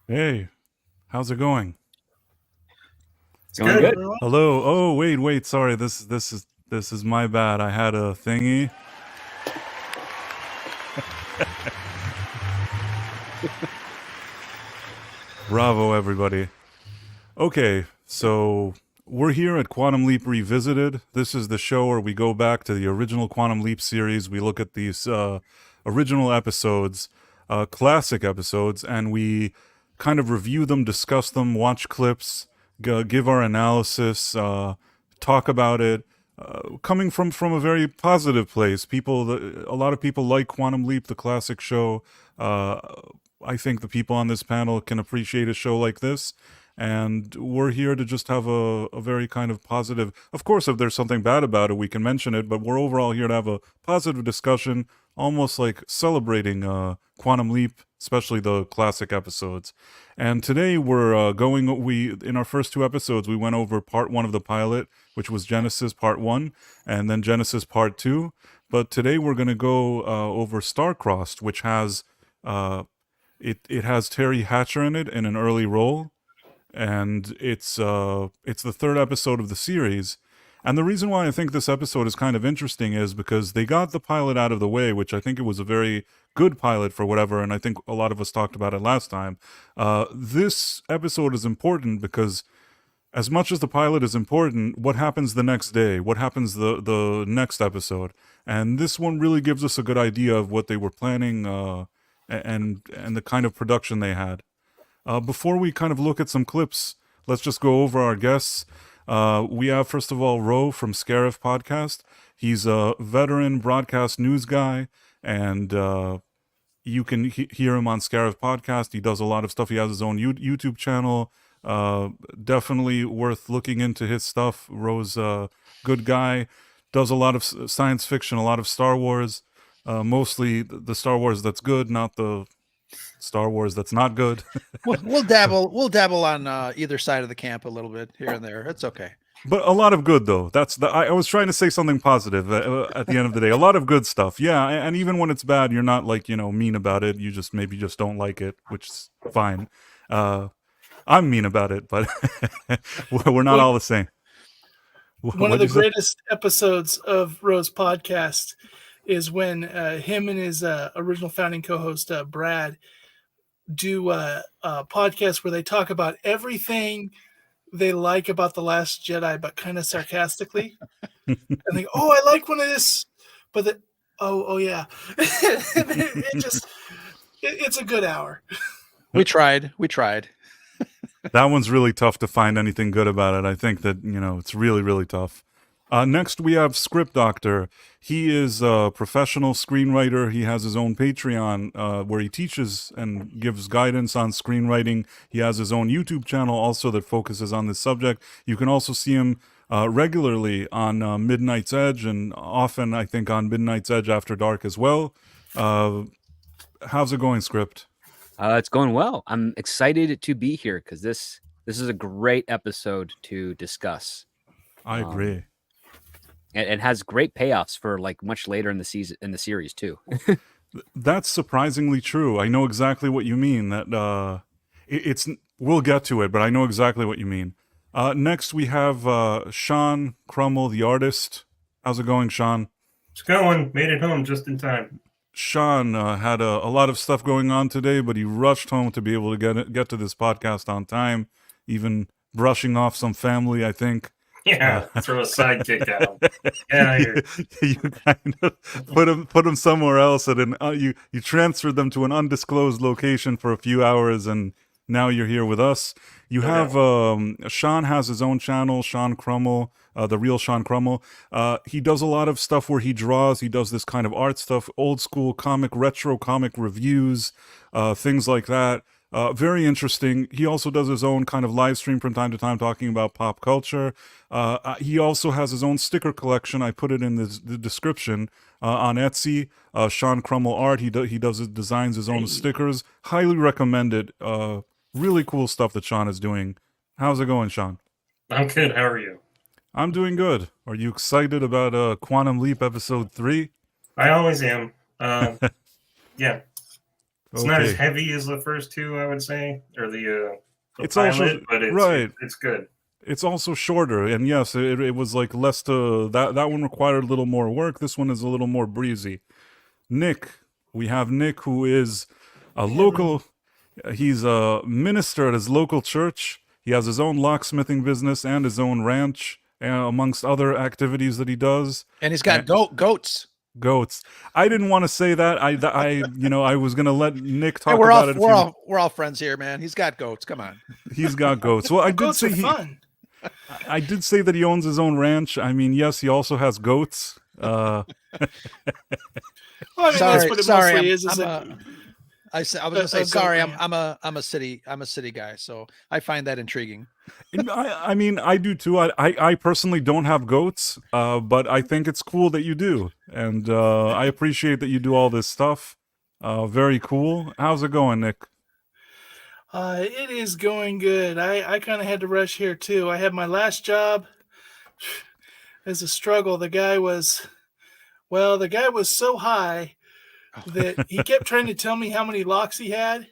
Hey, how's it going? It's going good. Hello. Oh, wait. Sorry. This is my bad. I had a thingy. Bravo, everybody. Okay, so we're here at Quantum Leap Revisited. This is the show where we go back to the original Quantum Leap series. We look at these original episodes, classic episodes, and we kind of review them, discuss them, watch clips, give our analysis, talk about it. Coming from a very positive place, a lot of people like Quantum Leap, the classic show. I think the people on this panel can appreciate a show like this, and we're here to just have a very kind of positive. Of course, if there's something bad about it, we can mention it, but we're overall here to have a positive discussion, almost like celebrating Quantum Leap, especially the classic episodes. And today we're in our first two episodes, we went over part one of the pilot, which was Genesis Part 1, and then Genesis Part 2. But today we're going to go over Starcrossed, which has it has Teri Hatcher in it in an early role, and it's the third episode of the series. And the reason why I think this episode is kind of interesting is because they got the pilot out of the way, which I think it was a very good pilot for whatever, and I think a lot of us talked about it last time. This episode is important because as much as the pilot is important, what happens the next day? What happens the next episode? And this one really gives us a good idea of what they were planning and the kind of production they had. Before we kind of look at some clips, let's just go over our guests. We have, first of all, Ro from Scarif Podcast. He's a veteran broadcast news guy, and you can hear him on Scarif Podcast. He does a lot of stuff. He has his own YouTube channel. Definitely worth looking into his stuff. Ro's a good guy. Does a lot of science fiction, a lot of Star Wars. Mostly the Star Wars that's good, not the Star Wars that's not good. We'll dabble on either side of the camp a little bit here and there. It's okay. But a lot of good, though. I was trying to say something positive at the end of the day. A lot of good stuff. Yeah, and even when it's bad, you're not like, mean about it. You just maybe just don't like it, which is fine. I'm mean about it, but we're not all the same. One of the greatest episodes of Ro's podcast is when him and his original founding co-host, Brad, do a podcast where they talk about everything they like about The Last Jedi, but kind of sarcastically. And they go, oh, I like one of this, but oh yeah. It's a good hour. We tried. That one's really tough to find anything good about it. I think that, it's really, really tough. Next, we have Script Doctor. He is a professional screenwriter. He has his own Patreon where he teaches and gives guidance on screenwriting. He has his own YouTube channel also that focuses on this subject. You can also see him regularly on Midnight's Edge, and often, I think, on Midnight's Edge After Dark as well. How's it going, Script? It's going well. I'm excited to be here because this is a great episode to discuss. I agree. It has great payoffs for like much later in the series too. That's surprisingly true. I know exactly what you mean. That we'll get to it, but I know exactly what you mean. Next, we have Sean Krummel, the artist. How's it going, Sean? It's going. Made it home just in time. Sean had a lot of stuff going on today, but he rushed home to be able to get to this podcast on time, even brushing off some family, I think. Yeah, throw a sidekick out. Yeah, you kind of put him somewhere else, and you transferred them to an undisclosed location for a few hours, and now you're here with us. You have Sean has his own channel, Sean Krummel, the real Sean Krummel. He does a lot of stuff where he draws. He does this kind of art stuff, old school retro comic reviews, things like that. Very interesting. He also does his own kind of live stream from time to time talking about pop culture. He also has his own sticker collection. I put it in the description on Etsy. Sean Krummel Art. He designs his own stickers. Highly recommended. Really cool stuff that Sean is doing. How's it going, Sean? I'm good. How are you? I'm doing good. Are you excited about Quantum Leap Episode 3? I always am. Yeah. It's not as Okay. heavy as the first two, I would say, or the It's pilot, also- but it's right. it's good. It's also shorter, and yes, it was like less to that one required a little more work. This one is a little more breezy. Nick, we have Nick, who is a local. He's a minister at his local church. He has his own locksmithing business and his own ranch, amongst other activities that he does. And he's got goats. Goats. I didn't want to say that. I was gonna let Nick talk Hey, we're about it. we're all friends here, man. He's got goats. Come on. He's got goats. Well, I did Goats say are fun. I did say that he owns his own ranch. I mean, yes, he also has goats. Well, I mean, Sorry, that's what it sorry, mostly I'm- is. I'm I was gonna say a sorry. goat I'm a city guy, so I find that intriguing. I mean, I do too. I personally don't have goats, but I think it's cool that you do, and I appreciate that you do all this stuff. Very cool. How's it going, Nick? It is going good. I kind of had to rush here too. I had my last job. As a struggle. The guy was so high that he kept trying to tell me how many locks he had,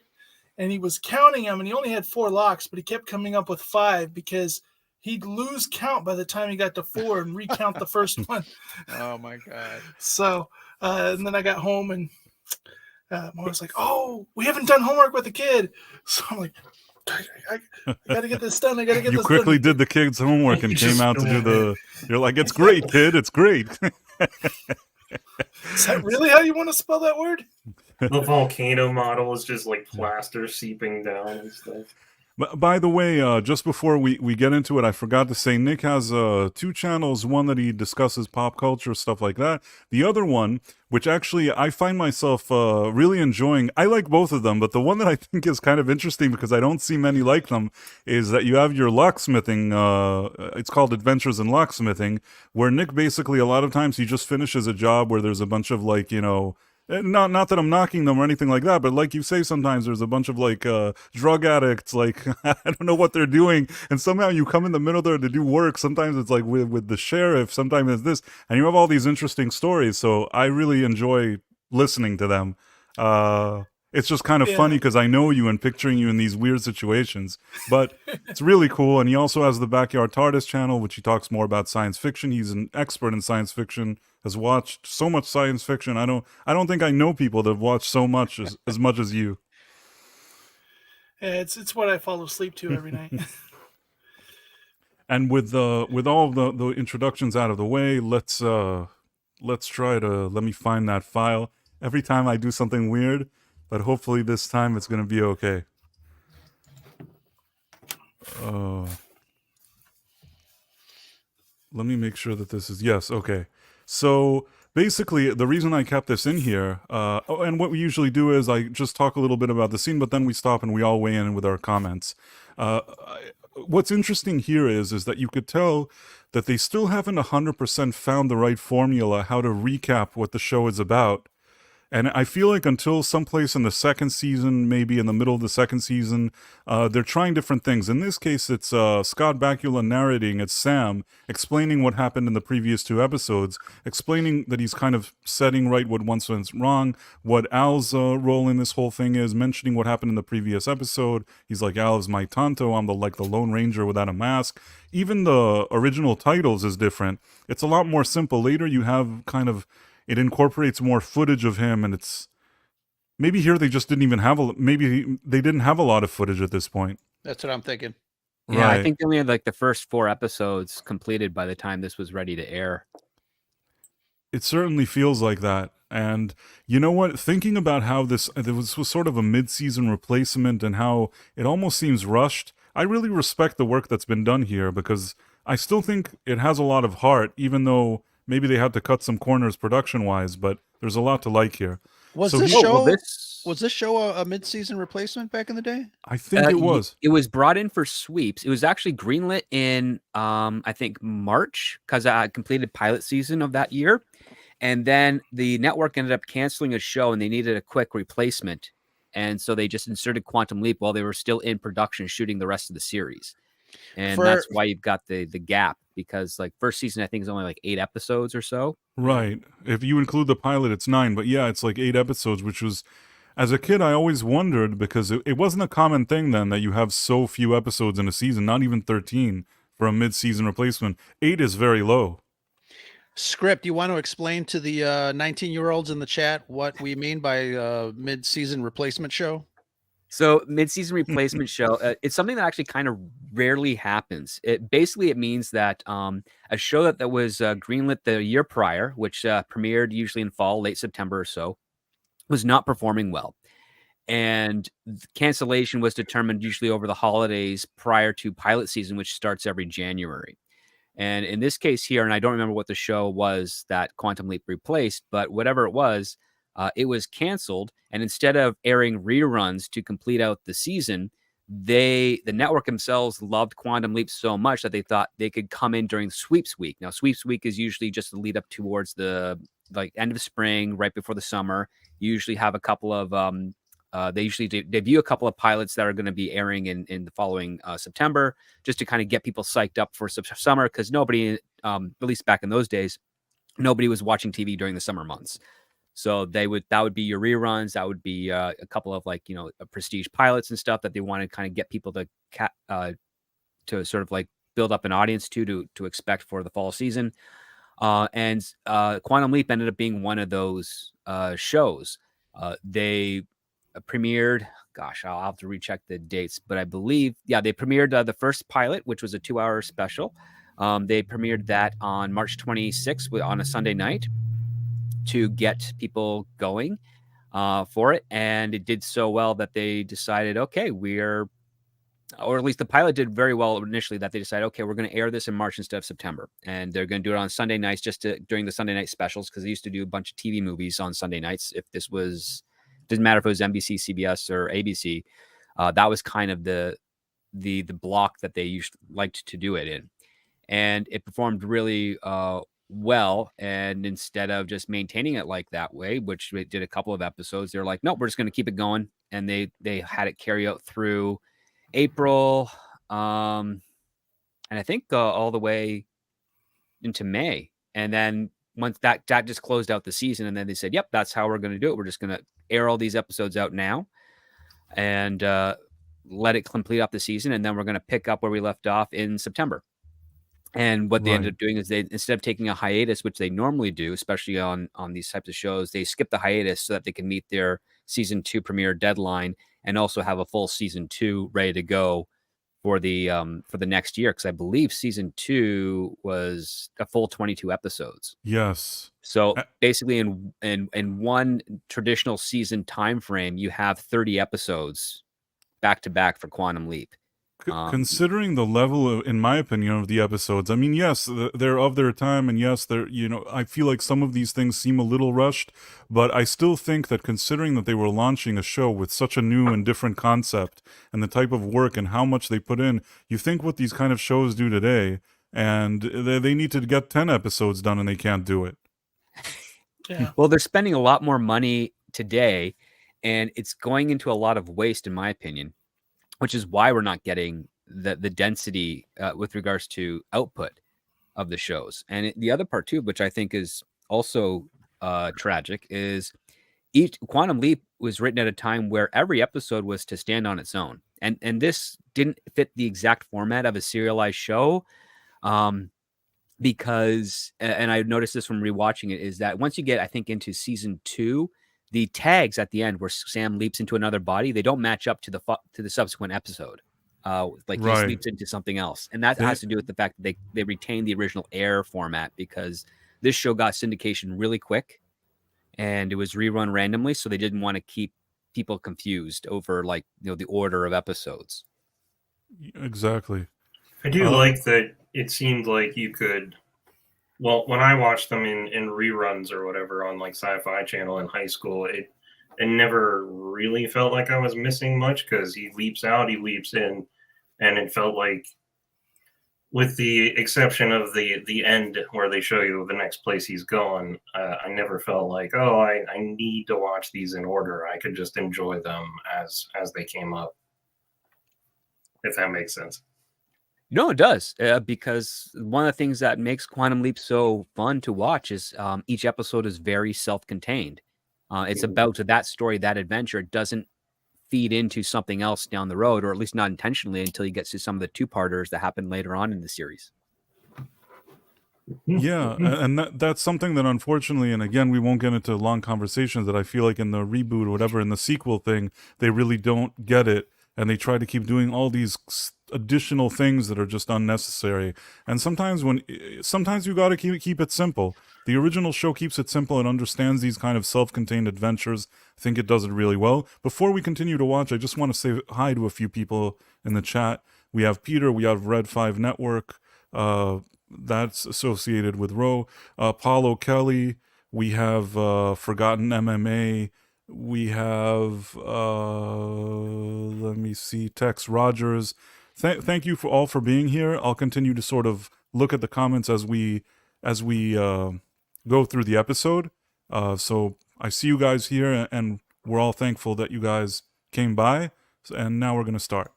and he was counting them, and he only had 4 locks, but he kept coming up with 5 because he'd lose count by the time he got to 4 and recount the first one. Oh my god. So, and then I got home and I was like, "Oh, we haven't done homework with the kid." So I'm like, I got to get this done. I got to get You this quickly done. did the kids' homework and You came just out to do doing the. You're like, it's great, kid. It's great. Is that really how you want to spell that word? The volcano model is just like plaster seeping down and stuff. By the way, just before we get into it, I forgot to say Nick has 2 channels. One that he discusses pop culture, stuff like that. The other one, which actually I find myself really enjoying. I like both of them, but the one that I think is kind of interesting because I don't see many like them is that you have your locksmithing. It's called Adventures in Locksmithing, where Nick basically a lot of times he just finishes a job where there's a bunch of like, not that I'm knocking them or anything like that, but like you say, sometimes there's a bunch of like drug addicts, like I don't know what they're doing, and somehow you come in the middle there to do work. Sometimes it's like with the sheriff, sometimes it's this, and you have all these interesting stories. So I really enjoy listening to them. It's just kind of funny because I know you and picturing you in these weird situations, but it's really cool. And he also has the Back Yard Tardis channel, which he talks more about science fiction. He's an expert in science fiction, has watched so much science fiction. I don't think I know people that have watched so much as much as you. Yeah, it's what I fall asleep to every night. And with all the introductions out of the way, let's try to let me find that file. Every time I do something weird, but hopefully this time it's going to be okay. Let me make sure that this is, yes, okay. So basically, the reason I kept this in here, and what we usually do is I just talk a little bit about the scene, but then we stop and we all weigh in with our comments. What's interesting here is that you could tell that they still haven't 100% found the right formula how to recap what the show is about. And I feel like until someplace in the second season, maybe in the middle of the second season, they're trying different things. In this case, it's Scott Bakula narrating. It's Sam explaining what happened in the previous 2 episodes, explaining that he's kind of setting right what once went wrong, what Al's role in this whole thing is, mentioning what happened in the previous episode. He's like, Al is my Tonto. I'm the Lone Ranger without a mask. Even the original titles is different. It's a lot more simple. Later, you have kind of... It incorporates more footage of him, and it's maybe here they just didn't even have maybe they didn't have a lot of footage at this point. That's what I'm thinking. Yeah, Right. I think they only had like the first 4 episodes completed by the time this was ready to air. It certainly feels like that. And you know what? Thinking about how this was sort of a mid-season replacement and how it almost seems rushed, I really respect the work that's been done here because I still think it has a lot of heart, even though maybe they had to cut some corners production-wise, but there's a lot to like here. Was So this he- show this was this show a mid-season replacement back in the day? I think it was. It was brought in for sweeps. It was actually greenlit in I think March because I completed pilot season of that year, and then the network ended up canceling a show and they needed a quick replacement, and so they just inserted Quantum Leap while they were still in production shooting the rest of the series, and that's why you've got the gap because like first season I think is only like 8 episodes or so. Right. If you include the pilot, it's 9. But yeah, it's like 8 episodes, which was As a kid, I always wondered because it wasn't a common thing then that you have so few episodes in a season, not even 13 for a mid-season replacement. 8 is very low. Script, you want to explain to the 19-year-olds in the chat what we mean by mid-season replacement show? So mid-season replacement show, it's something that actually kind of rarely happens. It means that a show that was greenlit the year prior, which premiered usually in fall, late September or so, was not performing well. And cancellation was determined usually over the holidays prior to pilot season, which starts every January. And in this case here, and I don't remember what the show was that Quantum Leap replaced, but whatever it was canceled. And instead of airing reruns to complete out the season, the network themselves loved Quantum Leap so much that they thought they could come in during Sweeps Week. Now, Sweeps Week is usually just the lead up towards the end of spring, right before the summer. You usually have a couple of they usually debut a couple of pilots that are going to be airing in the following September, just to kind of get people psyched up for summer, because nobody, at least back in those days, nobody was watching TV during the summer months. So that would be your reruns. That would be a couple of prestige pilots and stuff that they want to kind of get people to sort of build up an audience to expect for the fall season. And Quantum Leap ended up being one of those shows. They premiered, gosh, I'll have to recheck the dates, but I believe, they premiered the first pilot, which was a 2-hour special. They premiered that on March 26th on a Sunday night to get people going for it. And it did so well that they decided, okay, or at least the pilot did very well initially, that they decided, okay, we're going to air this in March instead of September. And they're going to do it on Sunday nights during the Sunday night specials, because they used to do a bunch of TV movies on Sunday nights. If this was, didn't matter if it was NBC, CBS, or ABC, that was kind of the block that they liked to do it in. And it performed really well. And instead of just maintaining it like that way, which they did a couple of episodes, they're like, nope, we're just going to keep it going. And they had it carry out through April, and I think all the way into May. And then once that just closed out the season, and then they said, yep, that's how we're going to do it. We're just going to air all these episodes out now and let it complete up the season. And then we're going to pick up where we left off in September. And what they ended up doing is, they, instead of taking a hiatus, which they normally do, especially on these types of shows, they skip the hiatus so that they can meet their season 2 premiere deadline and also have a full season 2 ready to go for the next year. Because I believe season 2 was a full 22 episodes. Yes. So basically, in one traditional season time frame, you have 30 episodes back to back for Quantum Leap. Considering the level, in my opinion, of the episodes, I mean, yes, they're of their time, and yes, I feel like some of these things seem a little rushed, but I still think that, considering that they were launching a show with such a new and different concept and the type of work and how much they put in, you think what these kind of shows do today, and they need to get 10 episodes done and they can't do it. Yeah. Well, they're spending a lot more money today, and it's going into a lot of waste, in my opinion, which is why we're not getting the density with regards to output of the shows. And the other part too, which I think is also tragic, is each Quantum Leap was written at a time where every episode was to stand on its own. And this didn't fit the exact format of a serialized show. Because, and I noticed this from rewatching it, is that once you get, I think, into season 2, the tags at the end where Sam leaps into another body, they don't match up to the subsequent episode. He leaps into something else. And that has to do with the fact that they retain the original air format, because this show got syndication really quick and it was rerun randomly. So they didn't want to keep people confused over the order of episodes. Exactly. I do like that it seemed like you could, well, when I watched them in reruns or whatever on Sci-Fi Channel in high school, it never really felt like I was missing much, because he leaps out, he leaps in, and it felt like, with the exception of the end where they show you the next place he's going, I never felt like, oh, I need to watch these in order. I could just enjoy them as they came up, if that makes sense. No, it does, because one of the things that makes Quantum Leap so fun to watch is each episode is very self-contained. It's about that story, that adventure. It doesn't feed into something else down the road, or at least not intentionally, until you get to some of the two-parters that happen later on in the series. Yeah, and that's something that unfortunately, and again, we won't get into long conversations, that I feel like in the reboot or whatever, in the sequel thing, they really don't get it, and they try to keep doing all these additional things that are just unnecessary. And sometimes you got to keep it simple. The original show keeps it simple and understands these kind of self-contained adventures. I think it does it really well. Before we continue to watch, I just want to say hi to a few people in the chat. We have Peter, we have Red 5 Network, that's associated with Ro, Paulo Kelly, we have Forgotten MMA, we have let me see, Tex Rogers. Thank you all for being here. I'll continue to sort of look at the comments as we go through the episode. So I see you guys here, and we're all thankful that you guys came by. And now we're going to start.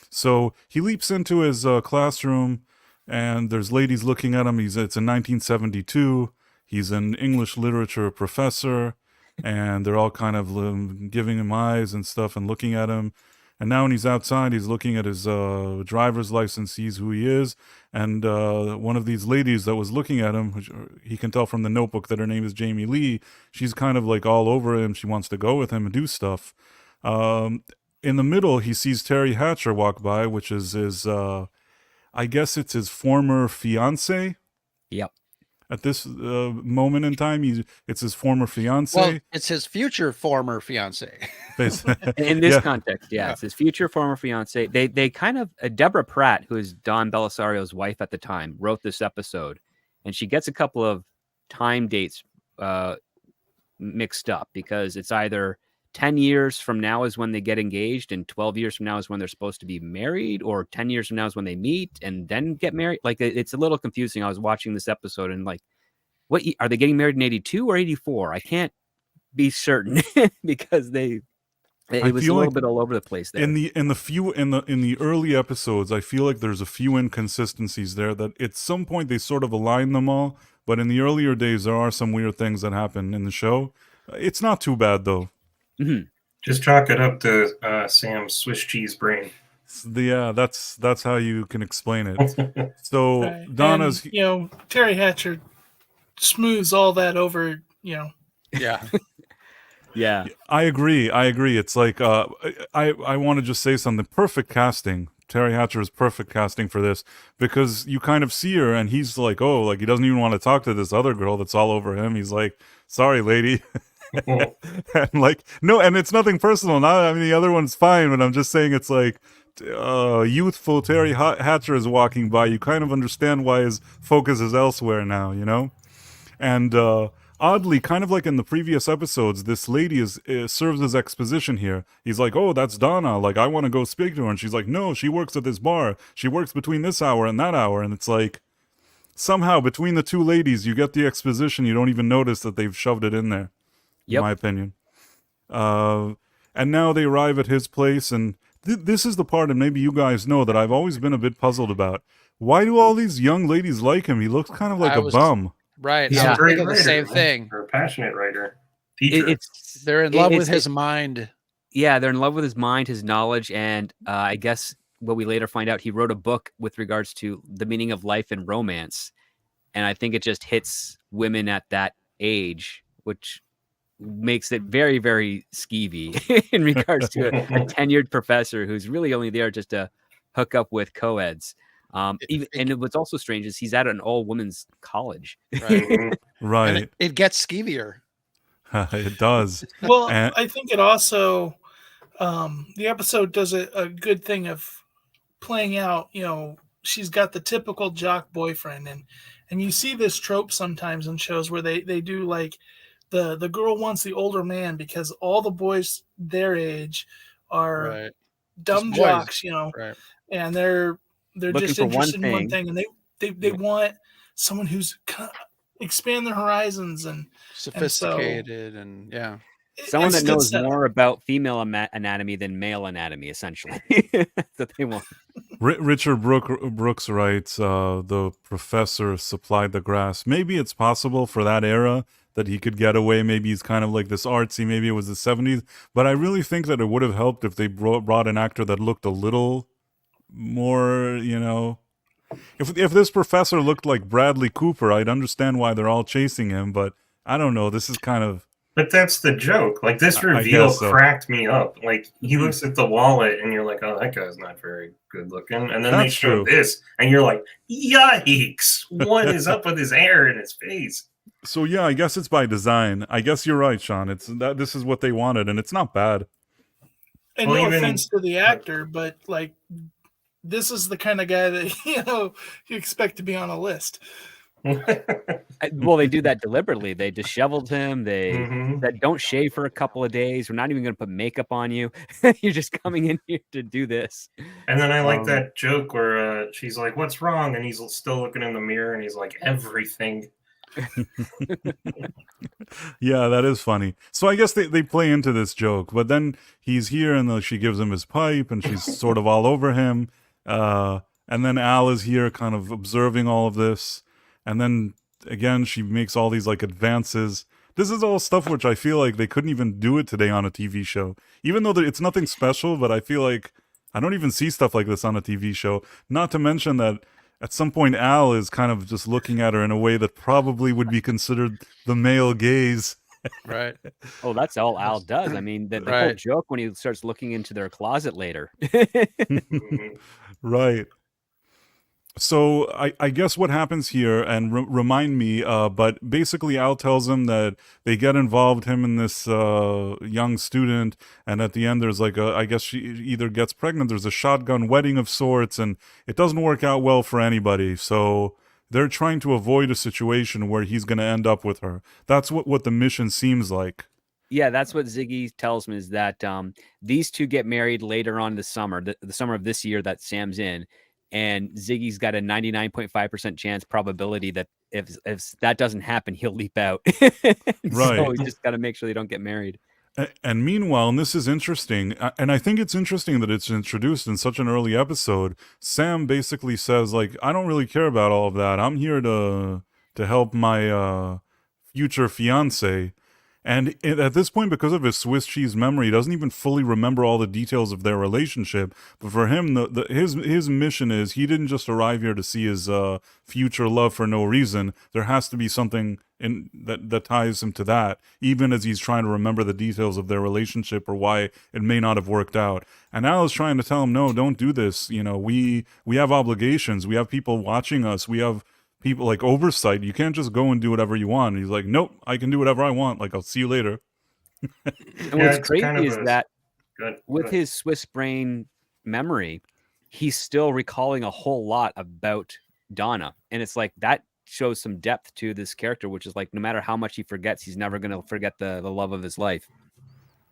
So he leaps into his classroom, and there's ladies looking at him. It's in 1972. He's an English literature professor, and they're all kind of giving him eyes and stuff and looking at him. And now when he's outside, he's looking at his driver's license, sees who he is. And one of these ladies that was looking at him, which he can tell from the notebook that her name is Jamie Lee, she's kind of like all over him. She wants to go with him and do stuff. In the middle, he sees Teri Hatcher walk by, which is his, I guess it's his former fiance. Yep. At this moment in time, it's his former fiance. Well, it's his future former fiance. In this context, yeah, it's his future former fiance. They kind of Deborah Pratt, who is Don Bellisario's wife at the time, wrote this episode, and she gets a couple of time dates mixed up, because it's either 10 years from now is when they get engaged, and 12 years from now is when they're supposed to be married, or 10 years from now is when they meet and then get married. Like, it's a little confusing. I was watching this episode and like, what are they getting married in 82 or 84? I can't be certain because it was a little bit all over the place there. In the early episodes, I feel like there's a few inconsistencies there that at some point they sort of align them all, but in the earlier days there are some weird things that happen in the show. It's not too bad though. Mm-hmm. Just chalk it up to Sam's Swiss cheese brain. Yeah, that's how you can explain it. So Right. Donna's, And, Teri Hatcher smooths all that over. Yeah. Yeah. I agree. It's like I want to just say something. Perfect casting. Teri Hatcher is perfect casting for this, because you kind of see her and he's like, oh, like he doesn't even want to talk to this other girl that's all over him. He's like, sorry, lady. And like, no, and it's nothing personal. I mean, the other one's fine, but I'm just saying it's like youthful Teri Hatcher is walking by. You kind of understand why his focus is elsewhere now, And oddly, kind of like in the previous episodes, this lady serves as exposition here. He's like, oh, that's Donna. Like, I want to go speak to her. And she's like, no, she works at this bar. She works between this hour and that hour. And it's like, somehow between the two ladies, you get the exposition. You don't even notice that they've shoved it in there. In my opinion. And now they arrive at his place, and this is the part, and maybe you guys know, that I've always been a bit puzzled about. Why do all these young ladies like him? He looks kind of like a bum. Right. He's Yeah. a great The writer, same thing. or a passionate writer. Teacher. They're in love with his mind. Yeah, they're in love with his mind, his knowledge, and I guess what we later find out, he wrote a book with regards to the meaning of life and romance. And I think it just hits women at that age, which makes it very, very skeevy in regards to a tenured professor who's really only there just to hook up with co-eds. And what's also strange is he's at an all-women's college. Right. Right. And it gets skeevier. It does. Well, I think it also, the episode does a good thing of playing out, she's got the typical jock boyfriend, and you see this trope sometimes in shows where they do like the girl wants the older man because all the boys their age are dumb jocks, and they're just interested in one thing, and they want someone who's expand their horizons and sophisticated and someone that knows more about female anatomy than male anatomy, essentially. That they want. Richard Brooks writes, the professor supplied the grass. Maybe it's possible for that era that he could get away. Maybe he's kind of like this artsy. Maybe it was the 70s. But I really think that it would have helped if they brought an actor that looked a little more, If this professor looked like Bradley Cooper, I'd understand why they're all chasing him. But I don't know. This is kind of... But that's the joke. Like, this I reveal guess so. cracked me up. Like, he looks at the wallet, and you're like, oh, that guy's not very good looking. And then they That's show true. this, and you're like, yikes! What is up with his hair and his face? So yeah, I guess it's by design. I guess you're right, Sean. It's that this is what they wanted, and it's not bad. And Well, no even- offense to the actor, but like, this is the kind of guy that you expect to be on a list. Well, they do that deliberately. They disheveled him. They Mhm. said, don't shave for a couple of days. We're not even going to put makeup on you. You're just coming in here to do this. And then I like Um, that joke where she's like, what's wrong? And he's still looking in the mirror, and he's like, everything. Yeah, that is funny. So I guess they play into this joke, but then he's here and she gives him his pipe and she's sort of all over him. And then Al is here kind of observing all of this. And then again, she makes all these like advances. This is all stuff which I feel like they couldn't even do it today on a TV show. Even though it's nothing special, but I feel like I don't even see stuff like this on a TV show. Not to mention that at some point Al is kind of just looking at her in a way that probably would be considered the male gaze. Right. Oh, that's all Al does. I mean, the whole Right. joke when he starts looking into their closet later. Mhm. Right. So I guess what happens here, and remind me, but basically Al tells him that they get involved, him and this young student, and at the end there's like I guess she either gets pregnant, there's a shotgun wedding of sorts, and it doesn't work out well for anybody. So they're trying to avoid a situation where he's going to end up with her. That's what the mission seems like. Yeah, that's what Ziggy tells me, is that these two get married later on this summer, the summer of this year that Sam's in. And Ziggy's got a 99.5% chance probability that if that doesn't happen, he'll leap out. Right. So we just got to make sure they don't get married. And meanwhile, and this is interesting, and I think it's interesting that it's introduced in such an early episode, Sam basically says, like, I don't really care about all of that. I'm here to help my future fiance. And at this point, because of his Swiss cheese memory, he doesn't even fully remember all the details of their relationship. But for him, his mission is he didn't just arrive here to see his future love for no reason. There has to be something that ties him to that, even as he's trying to remember the details of their relationship or why it may not have worked out. And Al is trying to tell him, no, don't do this. We have obligations. We have people watching us. We have people like oversight. You can't just go and do whatever you want. And he's like, nope, I can do whatever I want. Like, I'll see you later. And Yeah, what's it's crazy kind of is a- that Good. with Good. his Swiss brain memory, he's still recalling a whole lot about Donna. And it's like that shows some depth to this character, which is like no matter how much he forgets, he's never going to forget the love of his life.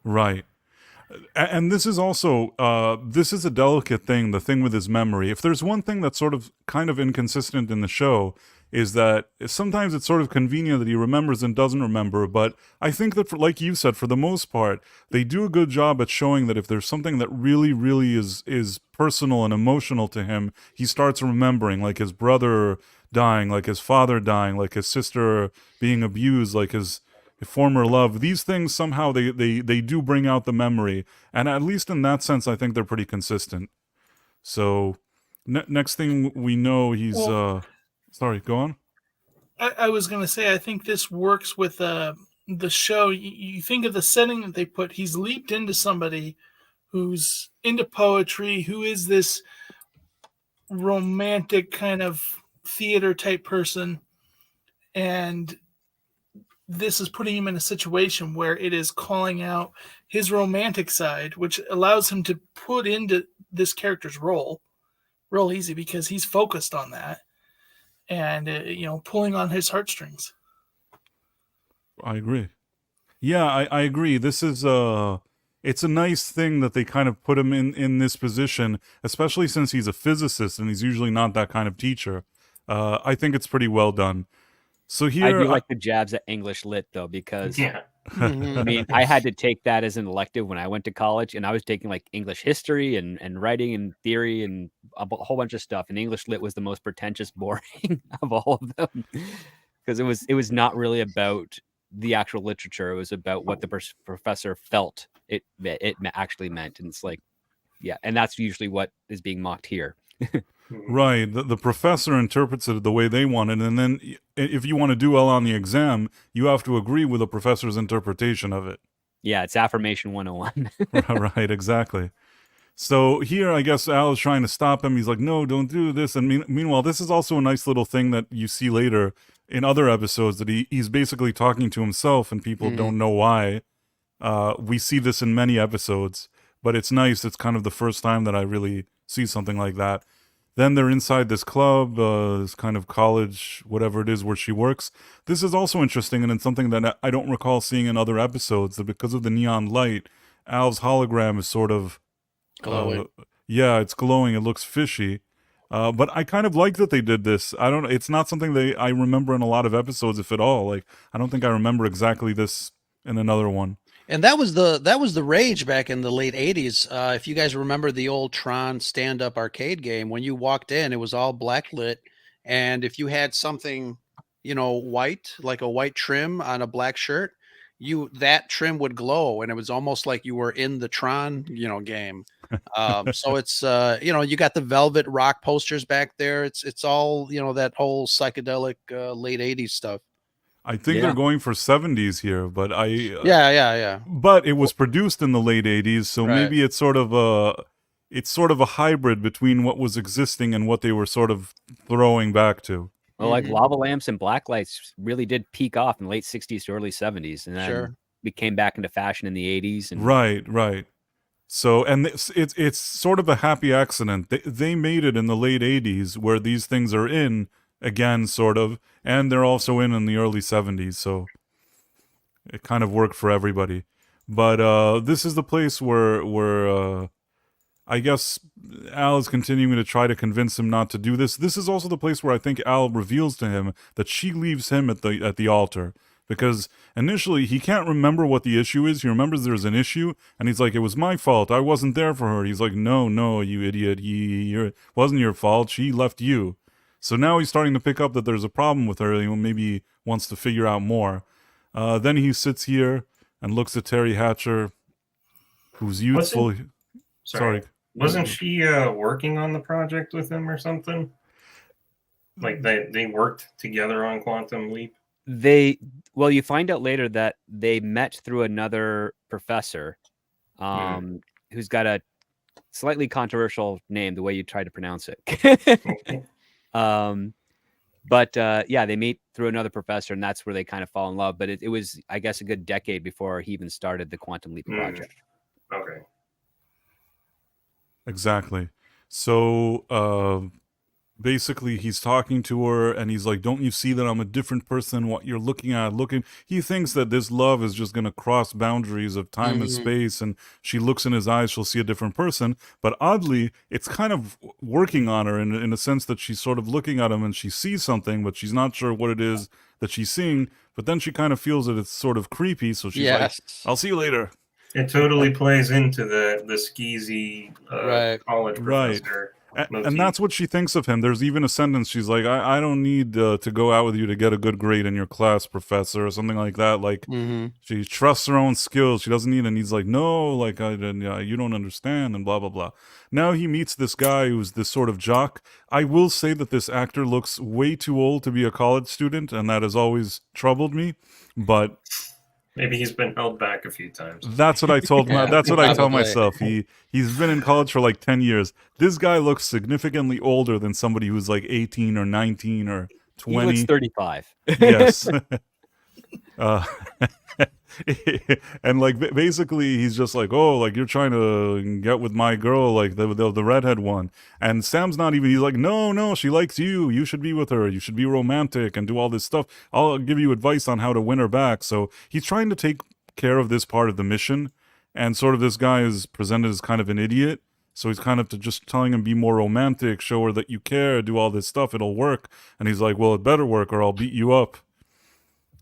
Right. And this is also, this is a delicate thing, the thing with his memory. If there's one thing that's sort of kind of inconsistent in the show, is that sometimes it's sort of convenient that he remembers and doesn't remember. But I think that, like you said, for the most part, they do a good job at showing that if there's something that really, really is personal and emotional to him, he starts remembering, like his brother dying, like his father dying, like his sister being abused, like his former love. These things somehow they do bring out the memory, and at least in that sense I think they're pretty consistent. So next thing we know, he's sorry, go on. I was going to say, I think this works with the show. You think of the setting that they put. He's leaped into somebody who's into poetry, who is this romantic kind of theater type person, and this is putting him in a situation where it is calling out his romantic side, which allows him to put into this character's role real easy because he's focused on that and, pulling on his heartstrings. I agree. Yeah, I agree. This is it's a nice thing that they kind of put him in this position, especially since he's a physicist and he's usually not that kind of teacher. I think it's pretty well done. So here, I do like the jabs at English Lit, though, because Yeah. I mean, I had to take that as an elective when I went to college, and I was taking like English history and writing and theory and a whole bunch of stuff. And English Lit was the most pretentious, boring of all of them because it was not really about the actual literature. It was about what the professor felt it actually meant. And it's like, yeah. And that's usually what is being mocked here. Right. The professor interprets it the way they want it. And then if you want to do well on the exam, you have to agree with the professor's interpretation of it. Yeah, it's affirmation 101. Right, exactly. So here, I guess Al is trying to stop him. He's like, no, don't do this. And meanwhile, this is also a nice little thing that you see later in other episodes, that he's basically talking to himself and people don't know why. We see this in many episodes, but it's nice. It's kind of the first time that I really see something like that. Then they're inside this club, this kind of college, whatever it is, where she works. This is also interesting, and it's something that I don't recall seeing in other episodes, that because of the neon light, Al's hologram is sort of glowing. Yeah, it's glowing. It looks fishy. But I kind of like that they did this. It's not something I remember in a lot of episodes, if at all. Like, I don't think I remember exactly this in another one. And that was the rage back in the late 80s. If you guys remember the old Tron stand-up arcade game, when you walked in, it was all blacklit. And if you had something, white, like a white trim on a black shirt, that trim would glow, and it was almost like you were in the Tron, game. So it's, you got the Velvet Rock posters back there. It's all, that whole psychedelic late 80s stuff. I think they're going for 70s here, but yeah. But it was produced in the late 80s, so maybe it's sort of a hybrid between what was existing and what they were sort of throwing back to. Well, like lava lamps and black lights really did peak off in the late 60s to early 70s, and then we came back into fashion in the 80s. And Right. So, and it's sort of a happy accident. They made it in the late 80s, where these things are in again, sort of, and they're also in the early 70s, so it kind of worked for everybody. But this is the place where I guess Al is continuing to try to convince him not to do this. This is also the place where I think Al reveals to him that she leaves him at the altar, because initially he can't remember what the issue is. He remembers there's an issue, and he's like, it was my fault. I wasn't there for her. He's like, no, you idiot. It wasn't your fault. She left you. So now he's starting to pick up that there's a problem with her. He maybe wants to figure out more. Then he sits here and looks at Teri Hatcher, who's youthful. Sorry. Wasn't she working on the project with him or something? Like they worked together on Quantum Leap? You find out later that they met through another professor who's got a slightly controversial name, the way you try to pronounce it. But they meet through another professor, and that's where they kind of fall in love. But it was, I guess, a good decade before he even started the Quantum Leap project. Okay. Exactly. So basically he's talking to her, and he's like, don't you see that I'm a different person? What you're looking at, he thinks that this love is just going to cross boundaries of time and space, and she looks in his eyes, she'll see a different person. But oddly, it's kind of working on her in a sense that she's sort of looking at him and she sees something, but she's not sure what it is that she's seeing. But then she kind of feels that it's sort of creepy, so she's like, I'll see you later. It totally plays into the skeezy college professor. And that's what she thinks of him. There's even a sentence, she's like, I don't need to go out with you to get a good grade in your class, professor, or something like that. Like, she trusts her own skills. She doesn't need, and he's like, no, like, you don't understand, and blah, blah, blah. Now he meets this guy who's this sort of jock. I will say that this actor looks way too old to be a college student, and that has always troubled me, but... Maybe he's been held back a few times. That's what I told that's what I tell myself. He's been in college for like 10 years. This guy looks significantly older than somebody who's like 18 or 19 or 20. He looks 35. Yes. And like basically he's just like, oh, like you're trying to get with my girl, like the redhead one. And Sam's not even, he's like, no, she likes you. You should be with her. You should be romantic and do all this stuff. I'll give you advice on how to win her back. So he's trying to take care of this part of the mission. And sort of this guy is presented as kind of an idiot. So he's kind of just telling him, be more romantic, show her that you care, do all this stuff, it'll work. And he's like, well, it better work or I'll beat you up.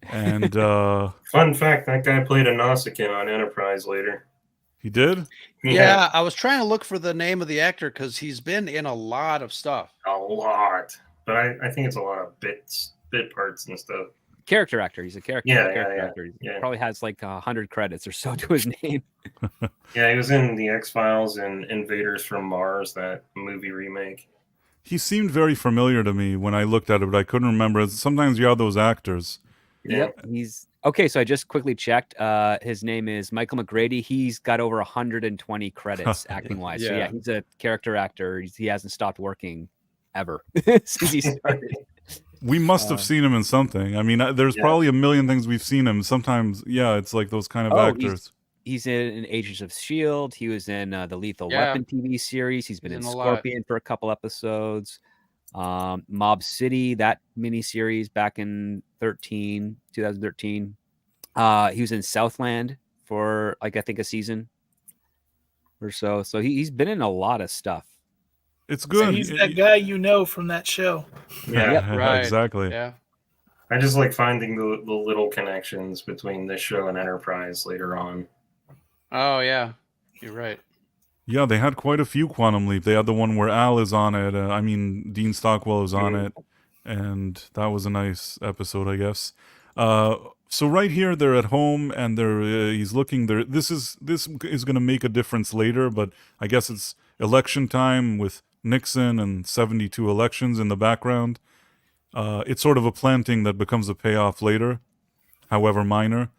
And fun fact, that guy played a Nausicaan on Enterprise later. He did? Yeah, I was trying to look for the name of the actor because he's been in a lot of stuff. A lot. But I think it's a lot of bit parts and stuff. character actor. He's a character. Yeah. Actor. He probably has like 100 credits or so to his name. Yeah, he was in the X-Files and Invaders from Mars, that movie remake. He seemed very familiar to me when I looked at it, but I couldn't remember. Sometimes you have those actors. Yeah. Yep, he's okay. So I just quickly checked. His name is Michael McGrady. He's got over 120 credits acting wise. So yeah, he's a character actor. He hasn't stopped working ever since he started. We must have seen him in something. I mean, there's probably a million things we've seen him. Sometimes, it's like those kind of actors. He's in Agents of S.H.I.E.L.D. He was in the Lethal Weapon TV series. He's been in Scorpion for a couple episodes. Mob City, that miniseries back in 2013. He was in Southland for I think a season or so. So he's been in a lot of stuff. It's good. So he's that guy from that show. Yeah, right. Exactly. Yeah. I just like finding the little connections between this show and Enterprise later on. Oh yeah, you're right. Yeah, they had quite a few Quantum Leap. They had the one where Al is on it. Dean Stockwell is on it, and that was a nice episode, I guess. So right here, they're at home, and he's looking there. This is going to make a difference later, but I guess it's election time with Nixon and 72 elections in the background. It's sort of a planting that becomes a payoff later, however minor.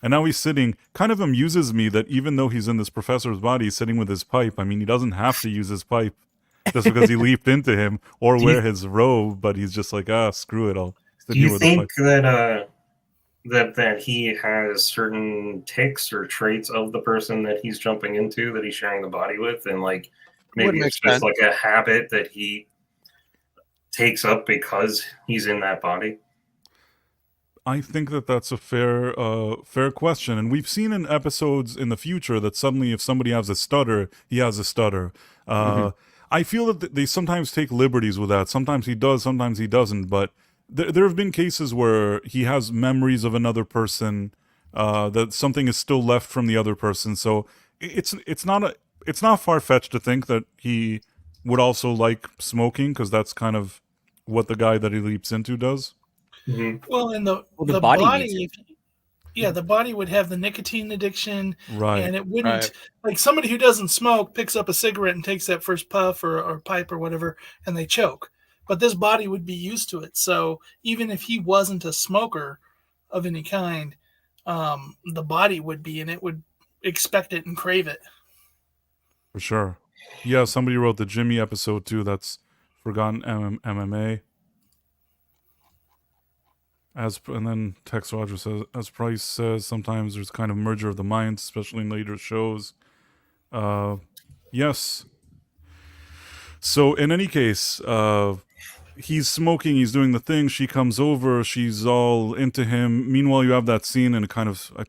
And now he's sitting, kind of amuses me that even though he's in this professor's body, he's sitting with his pipe. I mean, he doesn't have to use his pipe just because he leaped into him or wear his robe, but he's just like, screw it all. Do you think that he has certain tics or traits of the person that he's jumping into, that he's sharing the body with, and like maybe it's just like a habit that he takes up because he's in that body? I think that's a fair question, and we've seen in episodes in the future that suddenly if somebody has a stutter, he has a stutter. I feel that they sometimes take liberties with that. Sometimes he does, sometimes he doesn't. But there have been cases where he has memories of another person, that something is still left from the other person. So it's not far-fetched to think that he would also like smoking, because that's kind of what the guy that he leaps into does. Mm-hmm. Well, and the body the body would have the nicotine addiction, right? And it wouldn't like somebody who doesn't smoke picks up a cigarette and takes that first puff or pipe or whatever, and they choke. But this body would be used to it. So even if he wasn't a smoker of any kind, the body would be, and it would expect it and crave it. For sure. Yeah, somebody wrote the Jimmy episode too. That's Forgotten MMA. And then Tex Roger says, as Price says, sometimes there's kind of merger of the minds, especially in later shows. Yes. So in any case, he's smoking, he's doing the thing, she comes over, she's all into him. Meanwhile, you have that scene, and I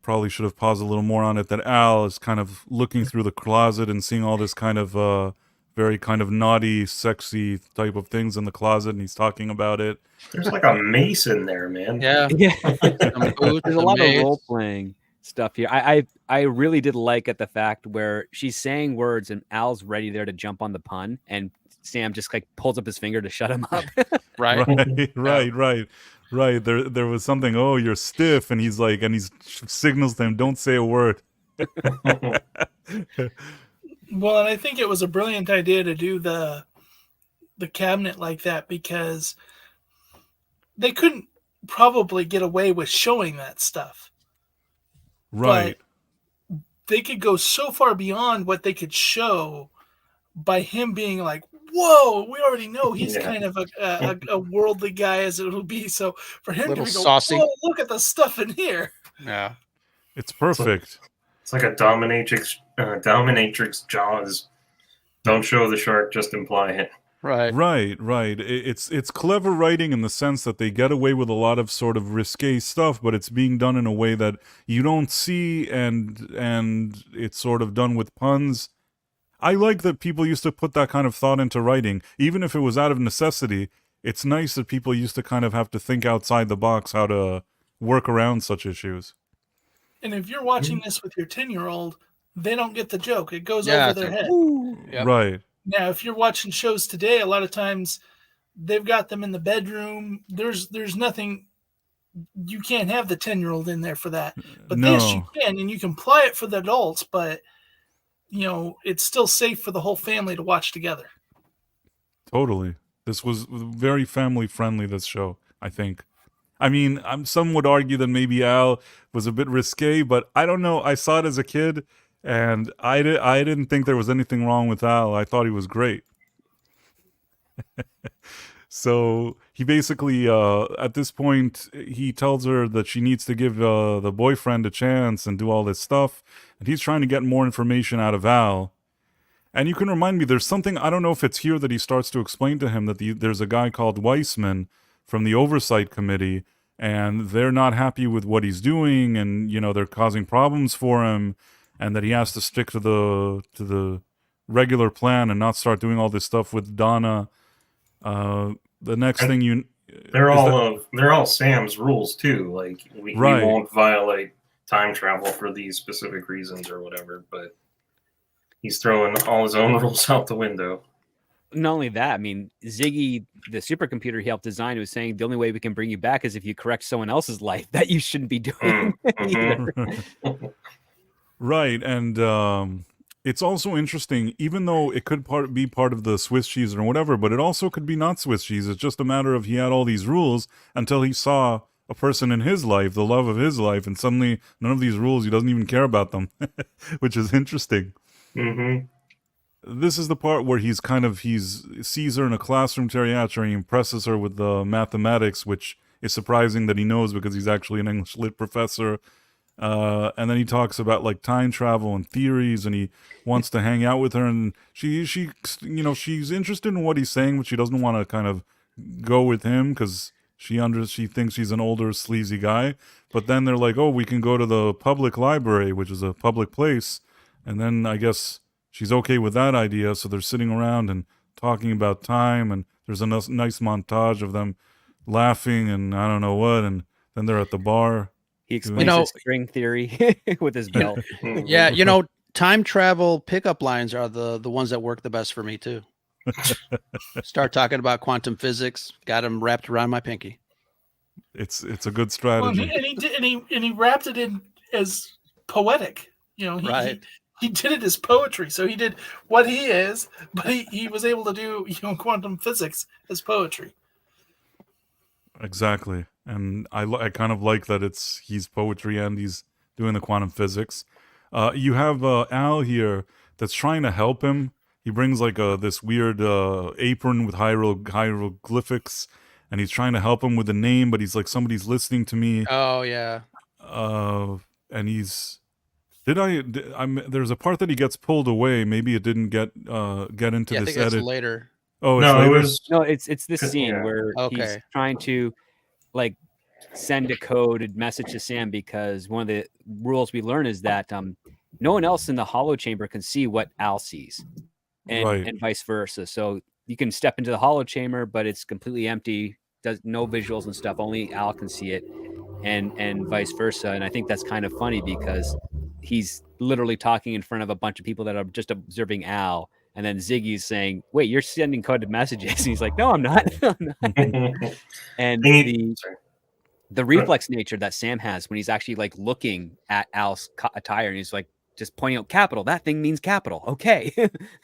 probably should have paused a little more on it, that Al is kind of looking through the closet and seeing all this kind of very kind of naughty, sexy type of things in the closet, and he's talking about it. There's like a mace in there, man. Yeah. There's a lot of role-playing stuff here. I really did like at the fact where she's saying words and Al's ready there to jump on the pun, and Sam just like pulls up his finger to shut him up. Right. There was something, oh, you're stiff, and he's like, and he signals to him, don't say a word. Well, and I think it was a brilliant idea to do the cabinet like that, because they couldn't probably get away with showing that stuff. Right. But they could go so far beyond what they could show by him being like, whoa, we already know he's kind of a worldly guy as it'll be. So for him to go, saucy. whoa, look at the stuff in here. Yeah. It's perfect. It's like a dominatrix Jaws. Don't show the shark, just imply it. Right. It's clever writing in the sense that they get away with a lot of sort of risque stuff, but it's being done in a way that you don't see, and it's sort of done with puns. I like that people used to put that kind of thought into writing, even if it was out of necessity. It's nice that people used to kind of have to think outside the box how to work around such issues. And if you're watching this with your 10-year-old, they don't get the joke. It goes over their head. Yep. Right. Now, if you're watching shows today, a lot of times they've got them in the bedroom. There's nothing you can't have the 10-year-old in there for that. But No. this you can, and you can play it for the adults, but it's still safe for the whole family to watch together. Totally. This was very family friendly, this show, I think. I mean, some would argue that maybe Al was a bit risque, but I don't know. I saw it as a kid, and I didn't think there was anything wrong with Al. I thought he was great. So he basically, at this point, he tells her that she needs to give the boyfriend a chance and do all this stuff, and he's trying to get more information out of Al. And you can remind me, there's something, I don't know if it's here, that he starts to explain to him that there's a guy called Weissman from the Oversight Committee, and they're not happy with what he's doing, and, they're causing problems for him, and that he has to stick to the regular plan and not start doing all this stuff with Donna. The next thing they're all Sam's rules too. Like we won't violate time travel for these specific reasons or whatever, but he's throwing all his own rules out the window. Not only that, I mean, Ziggy, the supercomputer he helped design, was saying the only way we can bring you back is if you correct someone else's life that you shouldn't be doing. Right, and it's also interesting, even though it could be part of the Swiss cheese or whatever, but it also could be not Swiss cheese. It's just a matter of he had all these rules until he saw a person in his life, the love of his life, and suddenly none of these rules, he doesn't even care about them, which is interesting. Mm-hmm. This is the part where he sees her in a classroom, Teri Hatcher, and he impresses her with the mathematics, which is surprising that he knows because he's actually an English lit professor. And then he talks about like time travel and theories, and he wants to hang out with her, and she's interested in what he's saying, but she doesn't want to kind of go with him because she thinks he's an older sleazy guy. But then they're like, oh, we can go to the public library, which is a public place, and then I guess she's okay with that idea. So they're sitting around and talking about time, and there's a nice montage of them laughing and I don't know what, and then they're at the bar. He explains his string theory with his belt. Yeah, time travel pickup lines are the ones that work the best for me too. Start talking about quantum physics, got him wrapped around my pinky. It's a good strategy. Well, and he wrapped it in as poetic. Right. He did it as poetry. So he did what he is, but he was able to do quantum physics as poetry. Exactly. And I kind of like that he's poetry and he's doing the quantum physics. You have Al here that's trying to help him. He brings like this weird apron with hieroglyphics, and he's trying to help him with the name, but he's like, somebody's listening to me. Oh yeah. And there's a part that he gets pulled away. Maybe it didn't get into I this think it's edit. later. Oh, it's later? It's this scene where he's trying to like send a coded message to Sam, because one of the rules we learn is that no one else in the hollow chamber can see what Al sees, and vice versa. So you can step into the hollow chamber, but it's completely empty, does no visuals and stuff. Only Al can see it, and vice versa. And I think that's kind of funny because he's literally talking in front of a bunch of people that are just observing Al. And then Ziggy's saying, wait, you're sending coded messages. And he's like, no, I'm not. And the reflex nature that Sam has when he's actually like looking at Al's attire, and he's like just pointing out capital. That thing means capital. Okay.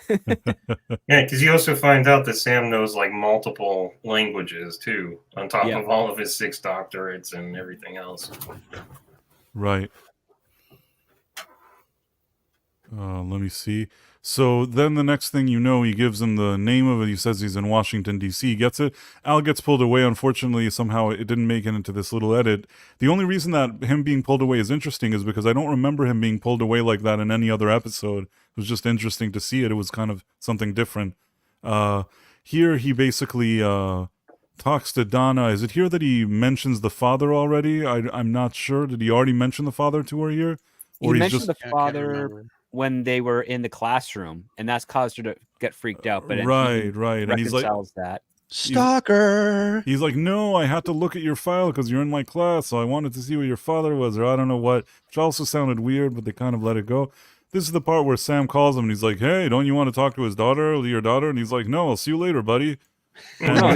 Yeah, because you also find out that Sam knows like multiple languages too, on top of all of his 6 doctorates and everything else. Right. Let me see. So then the next thing he gives him the name of it. He says he's in Washington, D.C. He gets it. Al gets pulled away. Unfortunately, somehow it didn't make it into this little edit. The only reason that him being pulled away is interesting is because I don't remember him being pulled away like that in any other episode. It was just interesting to see it. It was kind of something different. Here he basically talks to Donna. Is it here that he mentions the father already? I'm not sure. Did he already mention the father to her here? Or he mentioned the father when they were in the classroom, and that's caused her to get freaked out. But right, and he's like, that stalker. He's like, no, I had to look at your file because you're in my class, so I wanted to see what your father was, or I don't know what, which also sounded weird, but they kind of let it go. This is the part where Sam calls him, and he's like, hey, don't you want to talk to your daughter? And he's like, no, I'll see you later, buddy. No,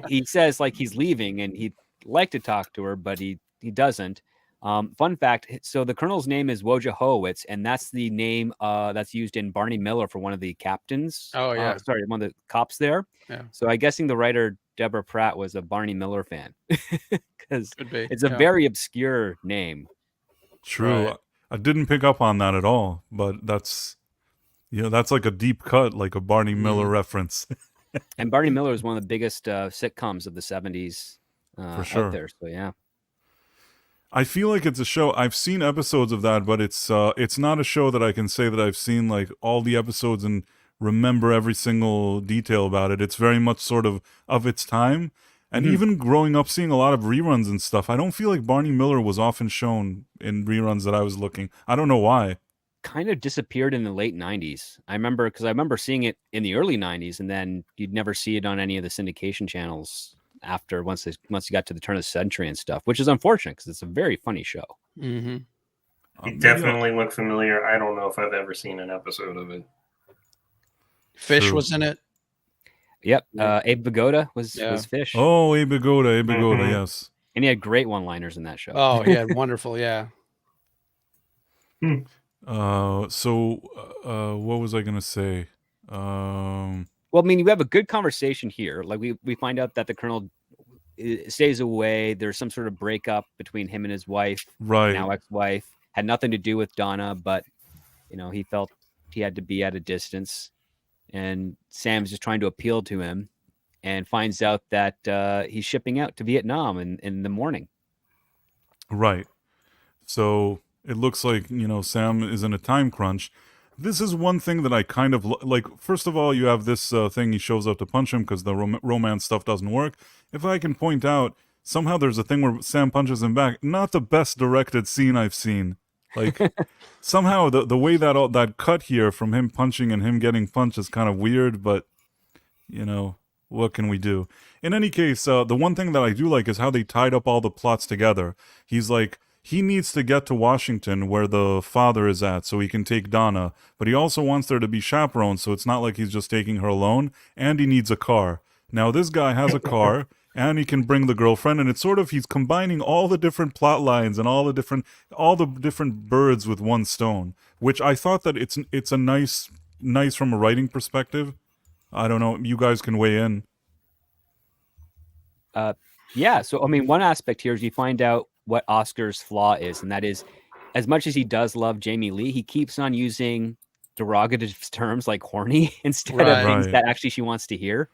he says like he's leaving, and he like to talk to her, but he doesn't. Fun fact: so the Colonel's name is Wojciech Horowitz, and that's the name that's used in Barney Miller for one of the captains. Oh, yeah. Sorry, one of the cops there. Yeah. So I'm guessing the writer Deborah Pratt was a Barney Miller fan because Could be. it's a very obscure name. True. Right. I didn't pick up on that at all, but that's that's like a deep cut, like a Barney Miller reference. And Barney Miller is one of the biggest sitcoms of the 70s For sure. out there. So yeah. I feel like it's a show. I've seen episodes of that, but it's not a show that I can say that I've seen like all the episodes and remember every single detail about it. It's very much sort of its time. And even growing up, seeing a lot of reruns and stuff, I don't feel like Barney Miller was often shown in reruns that I was looking. I don't know why. Kind of disappeared in the late 90s. I remember seeing it in the early 90s, and then you'd never see it on any of the syndication channels after once you got to the turn of the century and stuff, which is unfortunate because it's a very funny show. Mm-hmm. It definitely looked familiar. I don't know if I've ever seen an episode of it. Fish was in it. Yep. Abe Vigoda was Fish. Oh, Abe Vigoda, yes. And he had great one-liners in that show. Oh, yeah, wonderful, yeah. So what was I gonna say? Well, I mean, we have a good conversation here. Like we find out that the Colonel stays away. There's some sort of breakup between him and his wife, right? Now ex-wife. Had nothing to do with Donna, but he felt he had to be at a distance. And Sam's just trying to appeal to him, and finds out that he's shipping out to Vietnam in the morning. Right. So it looks like Sam is in a time crunch. This is one thing that I kind of like. First of all, you have this thing. He shows up to punch him because the romance stuff doesn't work. If I can point out, somehow there's a thing where Sam punches him back. Not the best directed scene I've seen. Like somehow the way that cut here from him punching and him getting punched is kind of weird. But what can we do? In any case, the one thing that I do like is how they tied up all the plots together. He's like, he needs to get to Washington where the father is at so he can take Donna, but he also wants there to be chaperones, so it's not like he's just taking her alone, and he needs a car. Now this guy has a car, and he can bring the girlfriend, and it's sort of, he's combining all the different plot lines and all the different birds with one stone, which I thought that it's a nice from a writing perspective. I don't know, you guys can weigh in. Yeah, so I mean, one aspect here is you find out what Oscar's flaw is, and that is, as much as he does love Jamie Lee, he keeps on using derogative terms like horny instead of things that actually she wants to hear.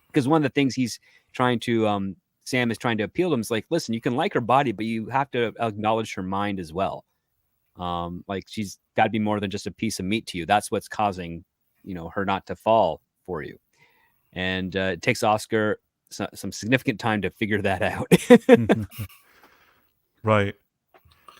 Because one of the things he's trying to, Sam is trying to appeal to him is like, listen, you can like her body, but you have to acknowledge her mind as well. Like she's got to be more than just a piece of meat to you. That's what's causing, her not to fall for you. And it takes Oscar some significant time to figure that out. Right.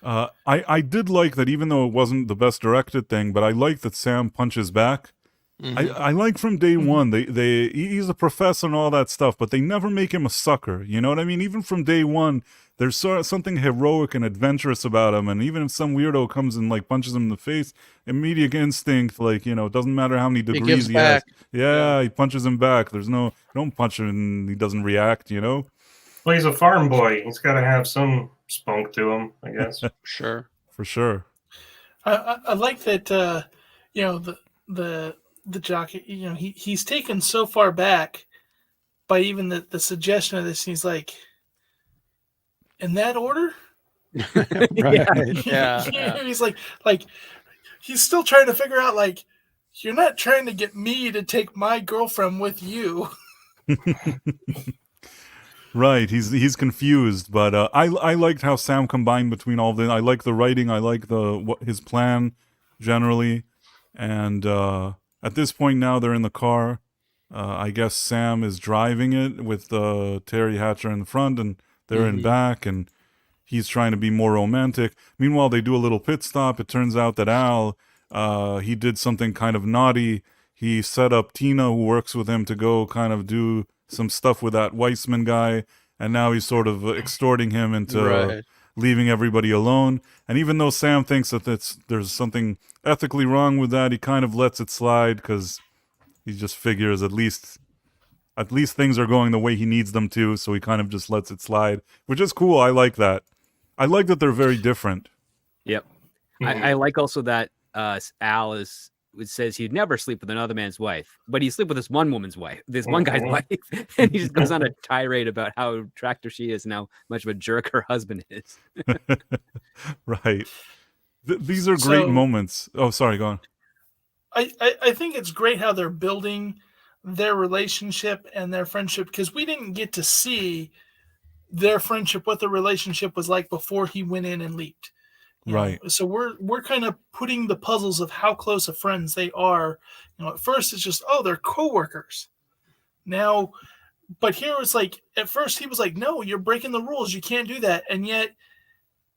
I did like that, even though it wasn't the best directed thing, but I like that Sam punches back. Mm-hmm. I like from day one, he's a professor and all that stuff, but they never make him a sucker. You know what I mean? Even from day one, there's something heroic and adventurous about him. And even if some weirdo comes and like punches him in the face, immediate instinct, like, it doesn't matter how many degrees he has. Yeah, he punches him back. Don't punch him and he doesn't react, Well, he's a farm boy. He's got to have some spunk to him, I guess. Sure. For sure. I like that, the jockey, he's taken so far back by even the suggestion of this. He's like, in that order? Right. Yeah. He's like, he's still trying to figure out, like, you're not trying to get me to take my girlfriend with you. Right, he's confused, but I liked how Sam combined between all I like the writing, I like his plan generally, and at this point now they're in the car. I guess Sam is driving it with Teri Hatcher in the front, and they're in back, and he's trying to be more romantic. Meanwhile, they do a little pit stop. It turns out that Al, he did something kind of naughty. He set up Tina, who works with him, to go kind of do some stuff with that Weissman guy, and now he's sort of extorting him into leaving everybody alone. And even though Sam thinks that there's something ethically wrong with that, he kind of lets it slide because he just figures at least at least things are going the way he needs them to, so he kind of just lets it slide, which is cool. I like that. I like that they're very different. Yep. Mhm. I like also that Al says he'd never sleep with another man's wife, but he sleep with this one woman's wife, this one guy's Mhm. wife, and he just goes on a tirade about how attractive she is and how much of a jerk her husband is. Right. These are great So- moments. Oh, sorry, go on. I think it's great how they're building their relationship and their friendship, because we didn't get to see their friendship, what the relationship was like before he went in and leaped. You know, Right. so we're kind of putting the puzzles of how close of friends they are. You know, at first it's just, oh, they're coworkers. Now, but here it's like, at first he was like, no, you're breaking the rules. You can't do that. And yet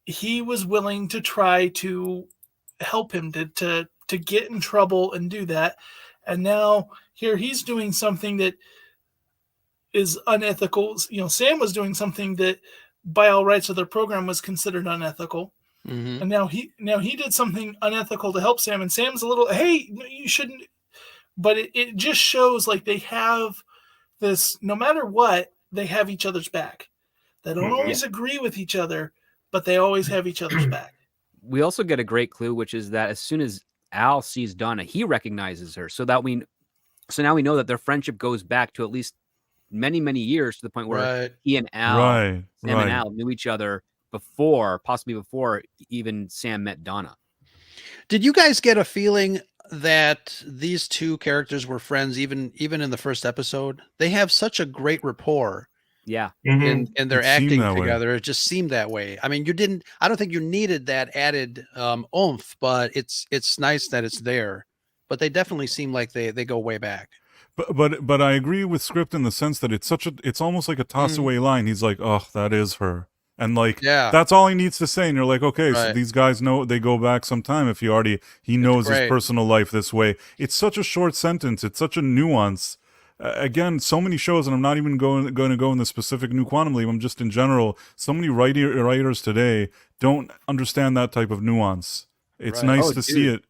he was willing to try to help him to get in trouble and do that. And now here he's doing something that is unethical. You know, Sam was doing something that by all rights of their program was considered unethical. Mhm. And now he did something unethical to help Sam, and Sam's a little, hey, you shouldn't. But it just shows like they have this, no matter what, they have each other's back. They don't Mhm. always agree with each other, but they always have each other's back. We also get a great clue, which is that as soon as Al sees Donna, he recognizes her. So now we know that their friendship goes back to at least many years, to the point where Right. he and Al, Right. Sam Right. and Al knew each other possibly before even Sam met Donna. Did you guys get a feeling that these two characters were friends even in the first episode? They have such a great rapport Yeah. Mhm. in their It seemed acting that way. together. It just seemed that way. I mean, I don't think you needed that added oomph, but it's nice that it's there. But they definitely seem like they go way back. But I agree with Script in the sense that it's almost like a toss away line. He's like, oh, that is her. And like, Yeah. that's all he needs to say. And you're like, okay, so Right. these guys know they go back sometime if he knows his great. personal life this way. It's such a short sentence. It's such a nuance. Again, so many shows, and I'm not even going to go in the specific New Quantum Leap. I'm just in general. So many writers today don't understand that type of nuance. It's Right. nice Oh, to see dude.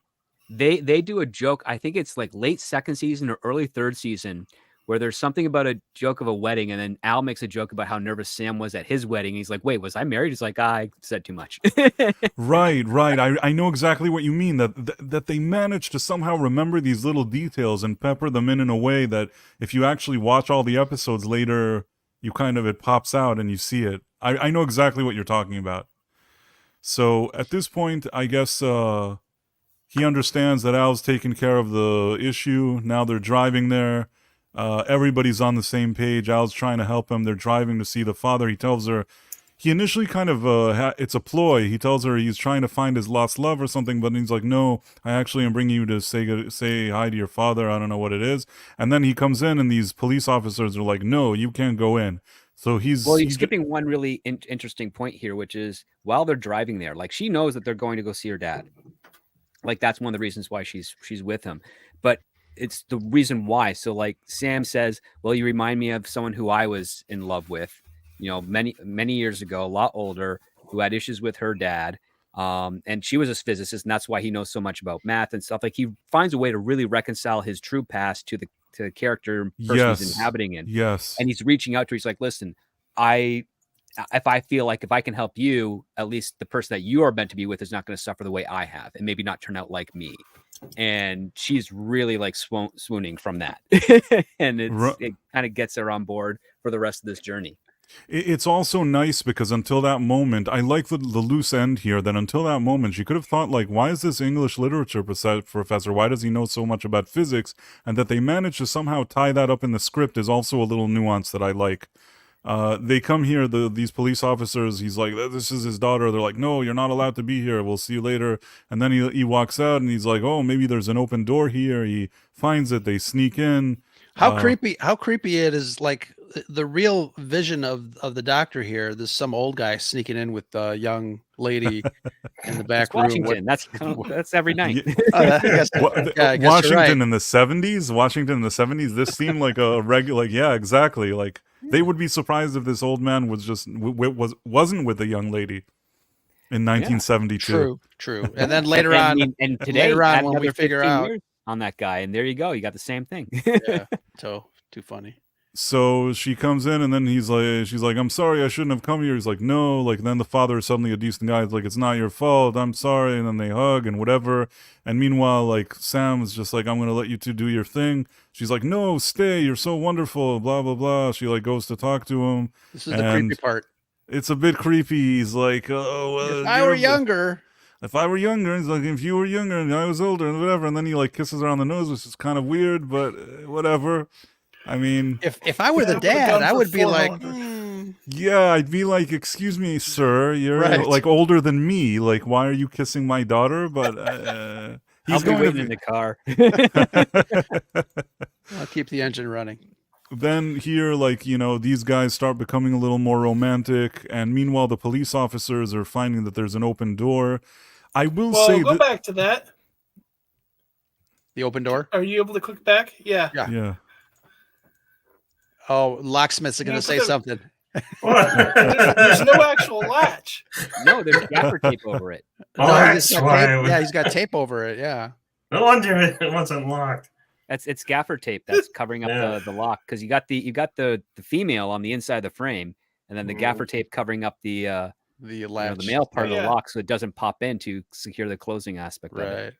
it. They do a joke. I think it's like late second season or early third season, where there's something about a joke of a wedding, and then Al makes a joke about how nervous Sam was at his wedding. He's like, "Wait, was I married?" He's like, "I said too much." Right. I know exactly what you mean. That they manage to somehow remember these little details and pepper them in a way that if you actually watch all the episodes later, it pops out and you see it. I know exactly what you're talking about. So at this point, I guess he understands that Al's taking care of the issue. Now they're driving there. Everybody's on the same page. Al's trying to help him. They're driving to see the father. He tells her, he initially kind of, it's a ploy. He tells her he's trying to find his lost love or something, but he's like, no, I actually am bringing you to say hi to your father. I don't know what it is. And then he comes in and these police officers are like, no, you can't go in. So he's skipping one really interesting point here, which is while they're driving there, like she knows that they're going to go see her dad. Like that's one of the reasons why she's with him, but it's the reason why. So like Sam says, well, you remind me of someone who I was in love with, many years ago, a lot older, who had issues with her dad. And she was a physicist, and that's why he knows so much about math and stuff. Like he finds a way to really reconcile his true past to the character person he's inhabiting in. Yes. And he's reaching out to her. He's like, listen, if I feel like if I can help you, at least the person that you are meant to be with is not going to suffer the way I have and maybe not turn out like me. And she's really like swooning from that. And it kind of gets her on board for the rest of this journey. It's also nice because until that moment, I like the loose end here, that until that moment, she could have thought, like, why is this English literature professor? Why does he know so much about physics? And that they managed to somehow tie that up in the script is also a little nuance that I like. They come here, these police officers, he's like, this is his daughter. They're like, no, you're not allowed to be here. We'll see you later. And then he walks out and he's like, oh, maybe there's an open door here. He finds it. They sneak in. How creepy it is. Like the real vision of the doctor here. There's some old guy sneaking in with a young lady in the back room. Washington. That's every night. I guess Washington you're right. in the 70s. Washington in the 70s. This seemed like a regular. Like, yeah, exactly. Like they would be surprised if this old man was just wasn't with a young lady in 1972. True. And then later on, and today, later on add when we another figure 15 out years on that guy, and there you go. You got the same thing. yeah, too funny. So she comes in, and then she's like, I'm sorry, I shouldn't have come here. He's like, no. Like, then the father is suddenly a decent guy. It's like, it's not your fault. I'm sorry. And then they hug and whatever. And meanwhile, like, Sam is just like, I'm going to let you two do your thing. She's like, no, stay. You're so wonderful. Blah, blah, blah. She like goes to talk to him. This is the creepy part. It's a bit creepy. He's like, if I were younger. If I were younger, he's like, if you were younger and I was older and whatever. And then he like kisses her on the nose, which is kind of weird, but whatever. I mean, if I were the dad, I would be like, yeah, I'd be like, excuse me, sir, you're Right. like older than me. Like, why are you kissing my daughter? But He's going in the car. I'll keep the engine running. Then here, like, you know, these guys start becoming a little more romantic. And meanwhile, the police officers are finding that there's an open door. I will say go back to that. The open door? Are you able to click back? Yeah. Yeah. Oh, locksmiths are going to say something. There's no actual latch. No, there's gaffer tape over it. Oh, No, that's why. yeah, he's got tape over it. Yeah. No wonder it wasn't locked. It's gaffer tape that's covering up the lock, because you got the female on the inside of the frame, and then the gaffer tape coving up the latch, the male part of the lock, so it doesn't pop in to secure the closing aspect of it. Right.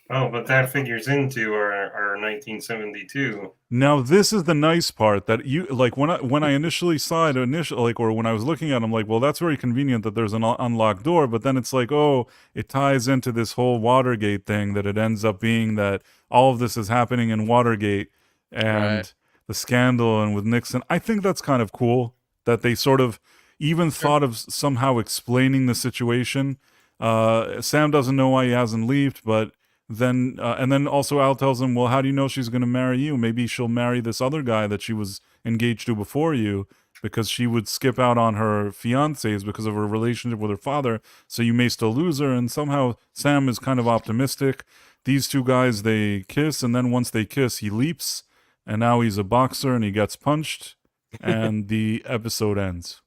Oh, but that figures into our 1972. Now this is the nice part that you like when I initially saw it or when I was looking at it, I'm like, well, that's very convenient that there's an unlocked door, but then it's like, oh, it ties into this whole Watergate thing, that it ends up being that all of this is happening in Watergate and the scandal and with Nixon. I think that's kind of cool that they sort of even thought of somehow explaining the situation. Sam doesn't know why he hasn't leaped, but then and then also Al tells him, well, how do you know she's going to marry you? Maybe she'll marry this other guy that she was engaged to before you, because she would skip out on her fiancés because of her relationship with her father, so you may still lose her. And somehow Sam is kind of optimistic. These two guys, they kiss, and then once they kiss, he leaps, and now he's a boxer and he gets punched, and the episode ends.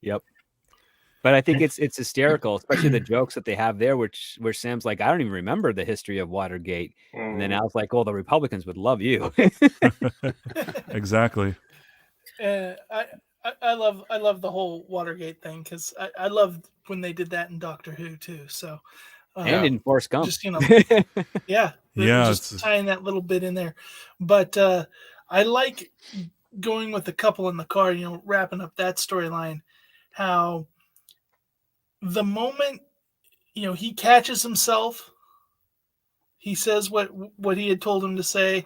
Yep. But I think it's hysterical, especially the jokes that they have there, where Sam's like, I don't even remember the history of Watergate. And then Al's like, oh, the Republicans would love you. Exactly. I love the whole Watergate thing, because I loved when they did that in Doctor Who too. So and in Forrest Gump. Just, yeah. Just tying that little bit in there. But I like going with the couple in the car, wrapping up that storyline, how the moment, he catches himself, he says what he had told him to say,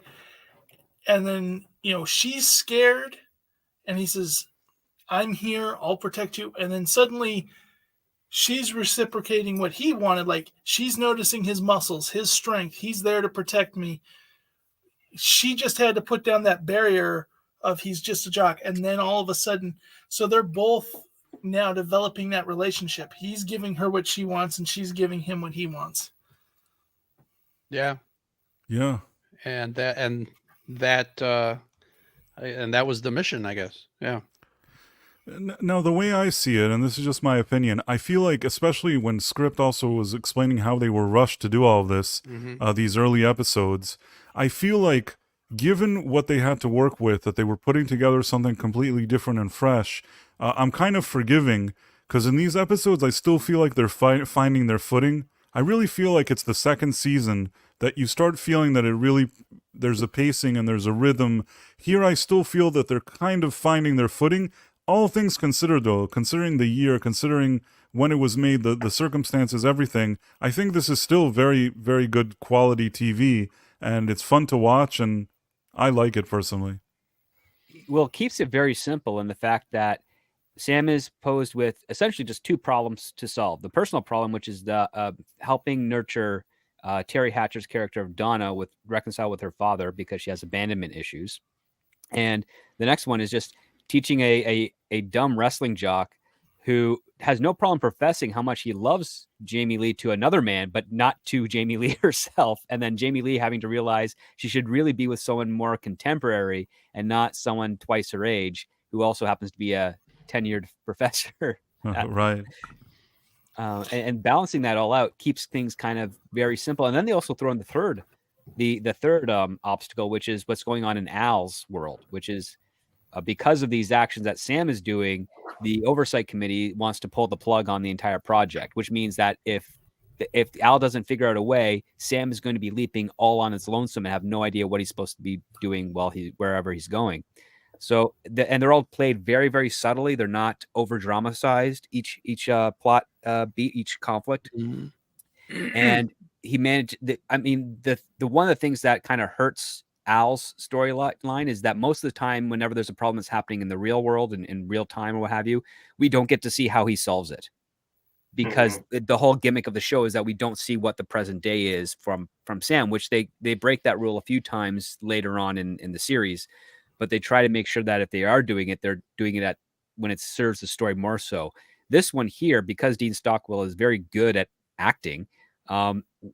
and then, she's scared, and he says, I'm here, I'll protect you. And then suddenly she's reciprocating what he wanted. Like, she's noticing his muscles, his strength. He's there to protect me. She just had to put down that barrier of he's just a jock. And then all of a sudden, so they're both now developing that relationship. He's giving her what she wants, and she's giving him what he wants. Yeah. Yeah. And that was the mission, I guess. Yeah. Now, the way I see it, and this is just my opinion, I feel like, especially when Script also was explaining how they were rushed to do all of this, these early episodes, I feel like, given what they had to work with, that they were putting together something completely different and fresh, I'm kind of forgiving, because in these episodes, I still feel like they're finding their footing. I really feel like it's the second season that you start feeling that there's a pacing and there's a rhythm. Here, I still feel that they're kind of finding their footing. All things considered, though, considering the year, considering when it was made, the circumstances, everything, I think this is still very, very good quality TV, and it's fun to watch, and I like it personally. Well, it keeps it very simple in the fact that Sam is posed with essentially just two problems to solve. The personal problem, which is the helping nurture Teri Hatcher's character of Donna reconcile with her father because she has abandonment issues. And the next one is just teaching a dumb wrestling jock who has no problem professing how much he loves Jamie Lee to another man, but not to Jamie Lee herself. And then Jamie Lee having to realize she should really be with someone more contemporary and not someone twice her age, who also happens to be a tenured professor. Right. And balancing that all out keeps things kind of very simple. And then they also throw in the third obstacle, which is what's going on in Al's world, which is because of these actions that Sam is doing, the oversight committee wants to pull the plug on the entire project, which means that if Al doesn't figure out a way, Sam is going to be leaping all on his lonesome and have no idea what he's supposed to be doing wherever he's going. So, and they're all played very, very subtly. They're not over dramatized. Each plot beat, each conflict, and he managed. The one of the things that kind of hurts Al's storyline is that most of the time, whenever there's a problem that's happening in the real world and in real time or what have you, we don't get to see how he solves it. Because the whole gimmick of the show is that we don't see what the present day is from Sam, which they break that rule a few times later on in the series, but they try to make sure that if they are doing it, they're doing it when it serves the story more so. This one here, because Dean Stockwell is very good at acting,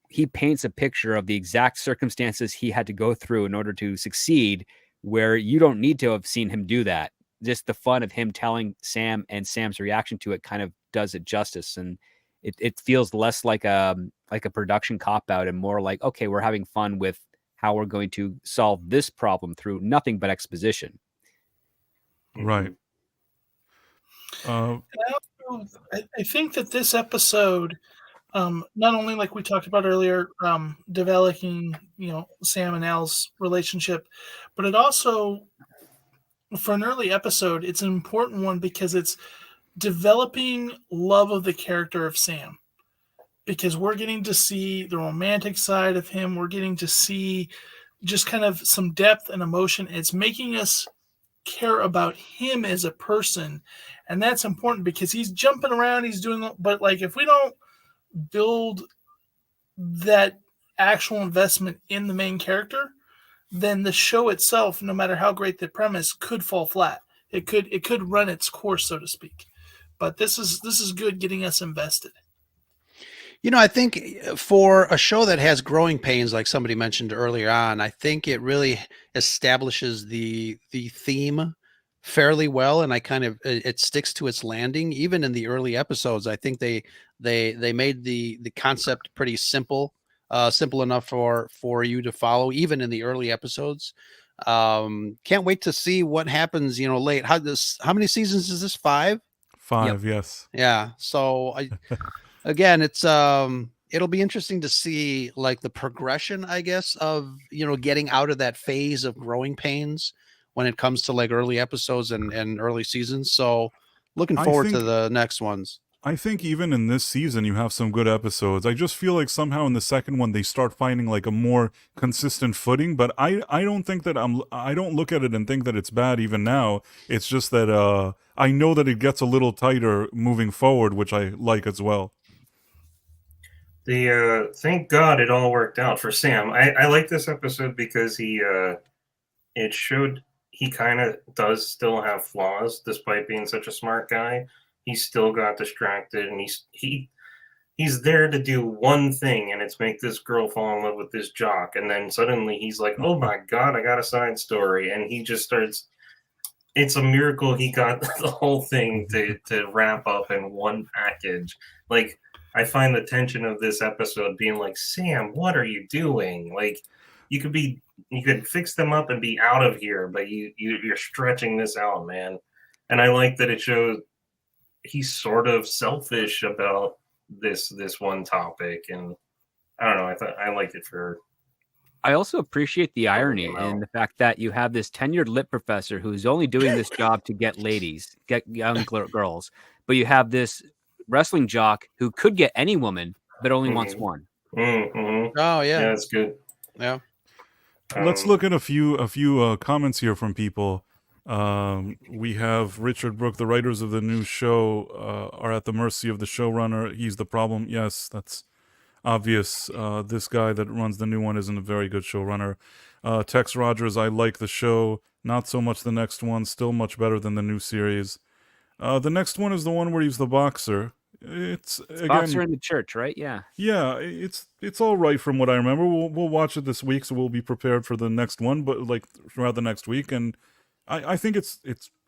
he paints a picture of the exact circumstances he had to go through in order to succeed, where you don't need to have seen him do that. Just the fun of him telling Sam and Sam's reaction to it kind of does it justice, and it feels less like a production cop out and more like, okay, we're having fun with how we're going to solve this problem through nothing but exposition. Right. I think that this episode, not only like we talked about earlier, developing Sam and Al's relationship, but it also, for an early episode, it's an important one because it's developing love of the character of Sam, because we're getting to see the romantic side of him. We're getting to see just kind of some depth and emotion. It's making us care about him as a person. And that's important because he's jumping around, he's doing, but like, if we don't build that actual investment in the main character, then the show itself, no matter how great the premise, could fall flat. It could run its course, so to speak. But this is good, getting us invested. I think for a show that has growing pains, like somebody mentioned earlier on, I think it really establishes the theme fairly well, and it sticks to its landing. Even in the early episodes, I think they made the concept pretty simple enough for you to follow, even in the early episodes. Can't wait to see what happens, late. How many seasons is this? 5? 5, Yep. yes. Yeah. So again, it's it'll be interesting to see like the progression, I guess, of getting out of that phase of growing pains when it comes to like early episodes and early seasons. So looking forward to the next ones. I think even in this season, you have some good episodes. I just feel like somehow in the second one, they start finding like a more consistent footing, but I don't think that I don't look at it and think that it's bad even now. It's just that I know that it gets a little tighter moving forward, which I like as well. Thank God it all worked out for Sam. I like this episode because it showed he kind of does still have flaws despite being such a smart guy. He still got distracted, and he's there to do one thing, and it's make this girl fall in love with this jock. And then suddenly he's like, "Oh my God, I got a side story," and he just starts. It's a miracle he got the whole thing to wrap up in one package. Like, I find the tension of this episode being like, Sam, what are you doing? Like, you could fix them up and be out of here, but you're stretching this out, man. And I like that it shows he's sort of selfish about this one topic, and I don't know. I liked it for. I also appreciate the irony in the fact that you have this tenured lit professor who's only doing this job to get young girls, but you have this wrestling jock who could get any woman, but only wants one. Mm-hmm. Oh yeah, that's good. Yeah. Let's look at a few comments here from people. We have Richard Brooke. The writers of the new show are at the mercy of the showrunner. He's the problem. Yes, that's obvious. This guy that runs the new one isn't a very good showrunner. Tex Rogers, I like the show. Not so much the next one. Still much better than the new series. The next one is the one where he's the boxer. It's again, boxer in the church, right? Yeah. Yeah, it's all right from what I remember. We'll watch it this week, so we'll be prepared for the next one. But like throughout the next week, and I think it's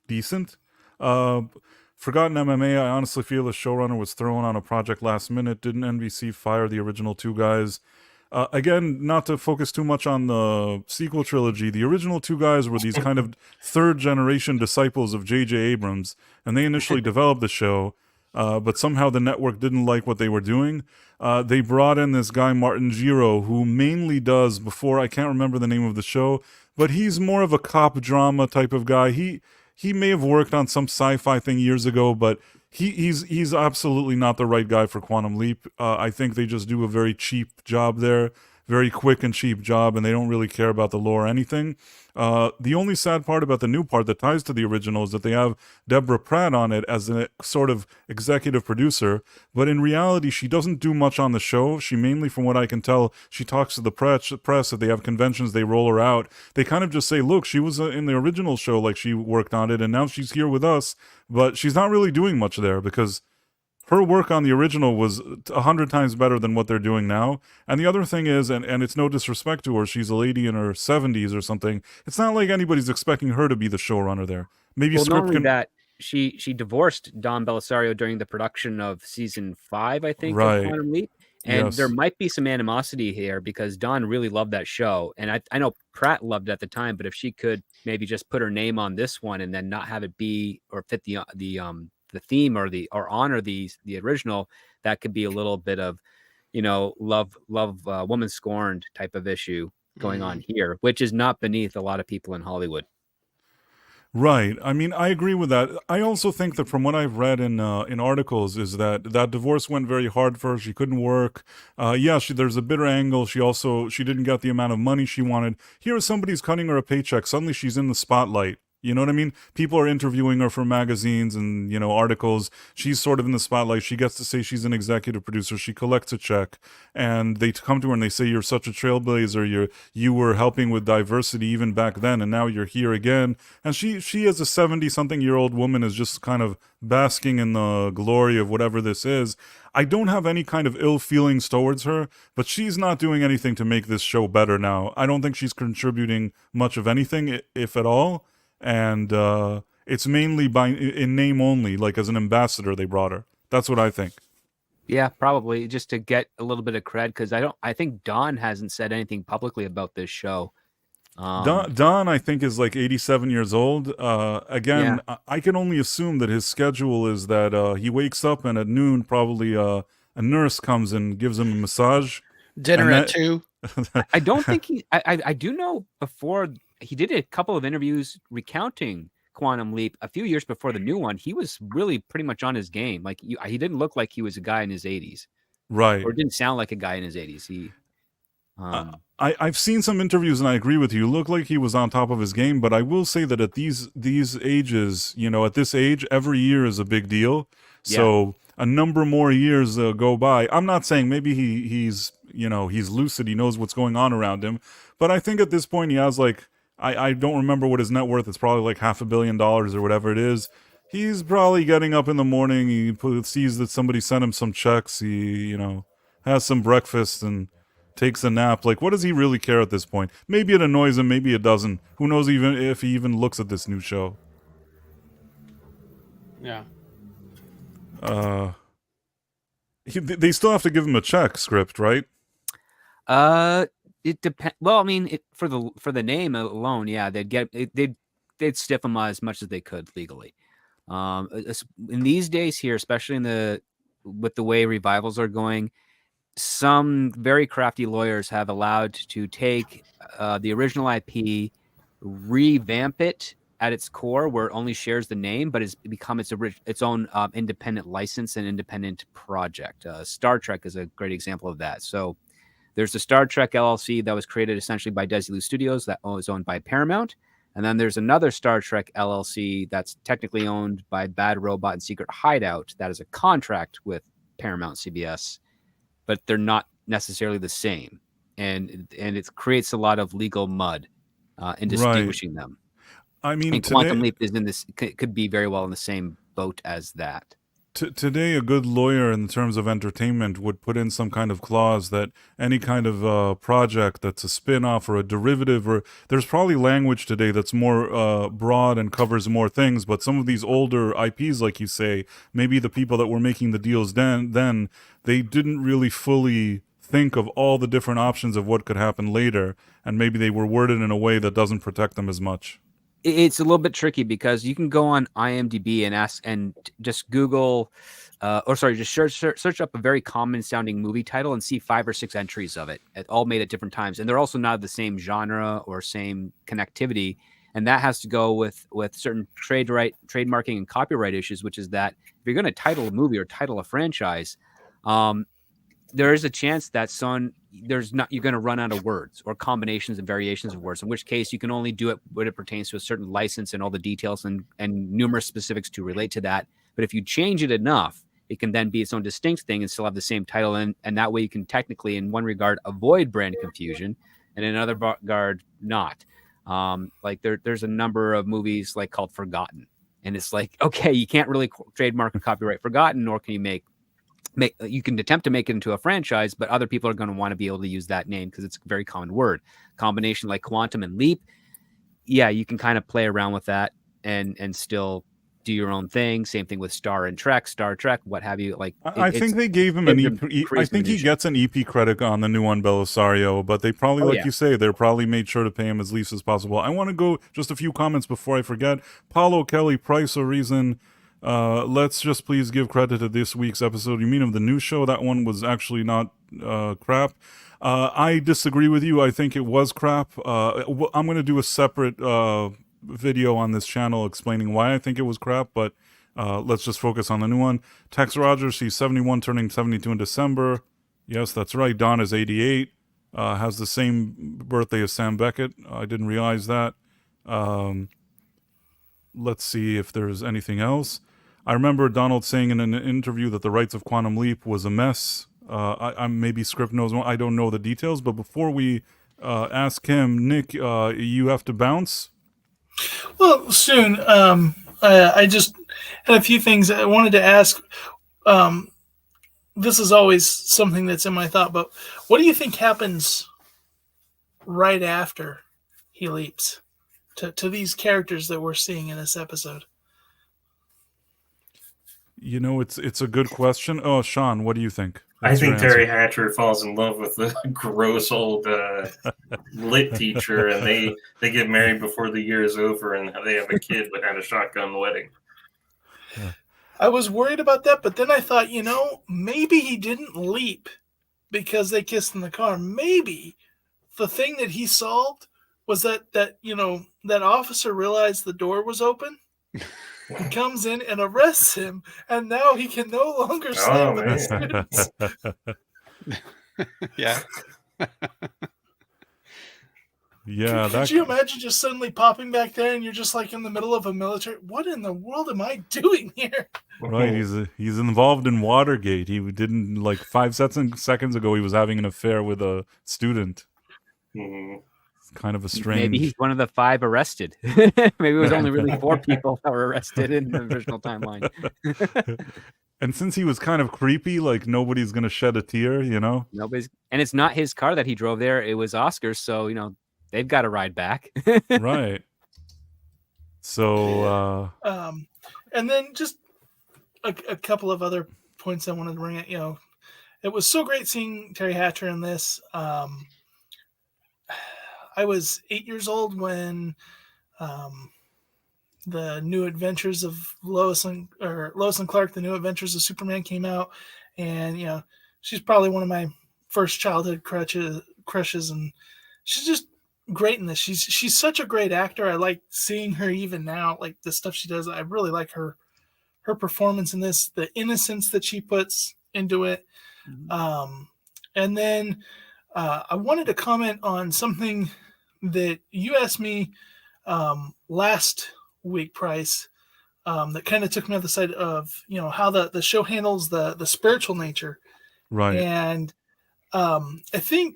decent. Forgotten MMA, I honestly feel the showrunner was thrown on a project last minute. Didn't NBC fire the original 2 guys? Again, not to focus too much on the sequel trilogy, the original two guys were these kind of third-generation disciples of J.J. Abrams, and they initially developed the show, but somehow the network didn't like what they were doing. They brought in this guy, Martin Giro, who mainly does, before, I can't remember the name of the show, but he's more of a cop drama type of guy. He may have worked on some sci-fi thing years ago, but he's absolutely not the right guy for Quantum Leap. I think they just do a very cheap job there, very quick and cheap job, and they don't really care about the lore or anything. The only sad part about the new part that ties to the original is that they have Deborah Pratt on it as a sort of executive producer, but in reality, she doesn't do much on the show. She mainly, from what I can tell, she talks to the press. If they have conventions, they roll her out. They kind of just say, look, she was in the original show, like she worked on it, and now she's here with us, but she's not really doing much there because her work on the original was 100 times better than what they're doing now. And the other thing is, and it's no disrespect to her, she's a lady in her 70s or something. It's not like anybody's expecting her to be the showrunner there. Maybe well, script not only can... that, she divorced Don Belisario during the production of season 5, I think, Right. of Quantum Leap. And Yes. there might be some animosity here because Don really loved that show. And I know Pratt loved it at the time, but if she could maybe just put her name on this one and then not have it be or fit the theme or honor the original, that could be a little bit of, love woman scorned type of issue going on here, which is not beneath a lot of people in Hollywood. Right. I mean, I agree with that. I also think that from what I've read in articles is that divorce went very hard for her. She couldn't work. There's a bitter angle. She didn't get the amount of money she wanted. Here, somebody's cutting her a paycheck. Suddenly she's in the spotlight. You know what I mean? People are interviewing her for magazines and, articles. She's sort of in the spotlight. She gets to say she's an executive producer. She collects a check. And they come to her and they say, you're such a trailblazer. You were helping with diversity even back then, and now you're here again. And she as a 70-something-year-old woman, is just kind of basking in the glory of whatever this is. I don't have any kind of ill feelings towards her, but she's not doing anything to make this show better now. I don't think she's contributing much of anything, if at all. And it's mainly in name only, like as an ambassador they brought her. That's what I think. Yeah, probably just to get a little bit of cred, because I think Don hasn't said anything publicly about this show. Don, I think, is like 87 years old. Again, yeah. I can only assume that his schedule is that he wakes up and at noon probably a nurse comes and gives him a massage. Dinner at 2. I don't think I do know before he did a couple of interviews recounting Quantum Leap a few years before the new one. He was really pretty much on his game. Like he didn't look like he was a guy in his 80s. Right. Or didn't sound like a guy in his 80s. I've seen some interviews and I agree with you. Looked like he was on top of his game, but I will say that at these ages, at this age, every year is a big deal. Yeah. So a number more years go by. I'm not saying maybe he's lucid. He knows what's going on around him. But I think at this point he has I don't remember what his net worth is. Probably like $500 million or whatever it is. He's probably getting up in the morning. He sees that somebody sent him some checks. He, has some breakfast and takes a nap. Like, what does he really care at this point? Maybe it annoys him. Maybe it doesn't. Who knows even if he even looks at this new show. Yeah. They still have to give him a check script, right? It depends. Well, I mean, for the name alone, yeah, they'd stiff him as much as they could legally. In these days here, especially with the way revivals are going, some very crafty lawyers have allowed to take the original IP, revamp it at its core, where it only shares the name, but it's become its own independent license and independent project. Star Trek is a great example of that. So there's the Star Trek LLC that was created essentially by Desilu Studios that is owned by Paramount. And then there's another Star Trek LLC that's technically owned by Bad Robot and Secret Hideout that is a contract with Paramount CBS, but they're not necessarily the same. And it creates a lot of legal mud in distinguishing them. I mean, and Quantum Leap is could be very well in the same boat as that. Today, a good lawyer in terms of entertainment would put in some kind of clause that any kind of project that's a spin-off or a derivative, or there's probably language today that's more broad and covers more things, but some of these older IPs, like you say, maybe the people that were making the deals then they didn't really fully think of all the different options of what could happen later, and maybe they were worded in a way that doesn't protect them as much. It's a little bit tricky because you can go on IMDb and ask and just Google, just search up a very common sounding movie title and see 5 or 6 entries of it, all made at different times, and they're also not the same genre or same connectivity, and that has to go with certain trademarking and copyright issues, which is that if you're going to title a movie or title a franchise, there is a chance that you're going to run out of words or combinations and variations of words, in which case you can only do it when it pertains to a certain license and all the details and numerous specifics to relate to that. But if you change it enough, it can then be its own distinct thing and still have the same title. And that way you can technically, in one regard, avoid brand confusion, and in another regard, not. Like there's a number of movies like called Forgotten. And it's like, okay, you can't really trademark and copyright Forgotten, nor can you you can attempt to make it into a franchise, but other people are going to want to be able to use that name because it's a very common word. Combination like Quantum and Leap, yeah, you can kind of play around with that and still do your own thing. Same thing with Star Trek, what have you. Like I think they gave him an EP. I think he gets an EP credit on the new one, Belisario, but they probably, you say, they're probably made sure to pay him as least as possible. I want to go just a few comments before I forget. Paulo Kelly, Price or Reason. Let's just please give credit to this week's episode. You mean of the new show? That one was actually not crap. I disagree with you. I think it was crap. I'm going to do a separate video on this channel explaining why I think it was crap, but let's just focus on the new one. Tex Rogers, she's 71, turning 72 in December. Yes, that's right. Donna is 88. Has the same birthday as Sam Beckett. I didn't realize that. Let's see if there's anything else. I remember Donald saying in an interview that the rights of Quantum Leap was a mess. I'm maybe Script knows more. I don't know the details, but before we ask him, Nick, you have to bounce. Well, soon. I just had a few things I wanted to ask. This is always something that's in my thought, but what do you think happens right after he leaps to these characters that we're seeing in this episode? You know, it's a good question. Oh, Sean, what do you think? I think Teri Hatcher falls in love with the gross old lit teacher, and they get married before the year is over, and they have a kid but had a shotgun wedding. Yeah. I was worried about that, but then I thought, maybe he didn't leap because they kissed in the car. Maybe the thing that he solved was that officer realized the door was open. He comes in and arrests him, and now he can no longer sleep with his students. Yeah. Yeah. Could you imagine just suddenly popping back there and you're just like in the middle of a military? What in the world am I doing here? Right. He's involved in Watergate. He didn't, like 5 seconds ago, he was having an affair with a student. Mm-hmm. Kind of a strange. Maybe he's one of the 5 arrested. Maybe it was only really 4 people that were arrested in the original timeline. And since he was kind of creepy, like nobody's gonna shed a tear, Nobody's, and it's not his car that he drove there. It was Oscar's, so they've got to ride back. Right. So. And then just a couple of other points I wanted to bring up. It was so great seeing Teri Hatcher in this. I was 8 years old when the New Adventures of Lois and Clark, the New Adventures of Superman came out, and she's probably one of my first childhood crushes, and she's just great in this. She's such a great actor. I like seeing her even now, like the stuff she does. I really like her performance in this, the innocence that she puts into it. Mm-hmm. And then I wanted to comment on something that you asked me last week, Price, that kind of took me on the side of, how the show handles the spiritual nature. Right. And I think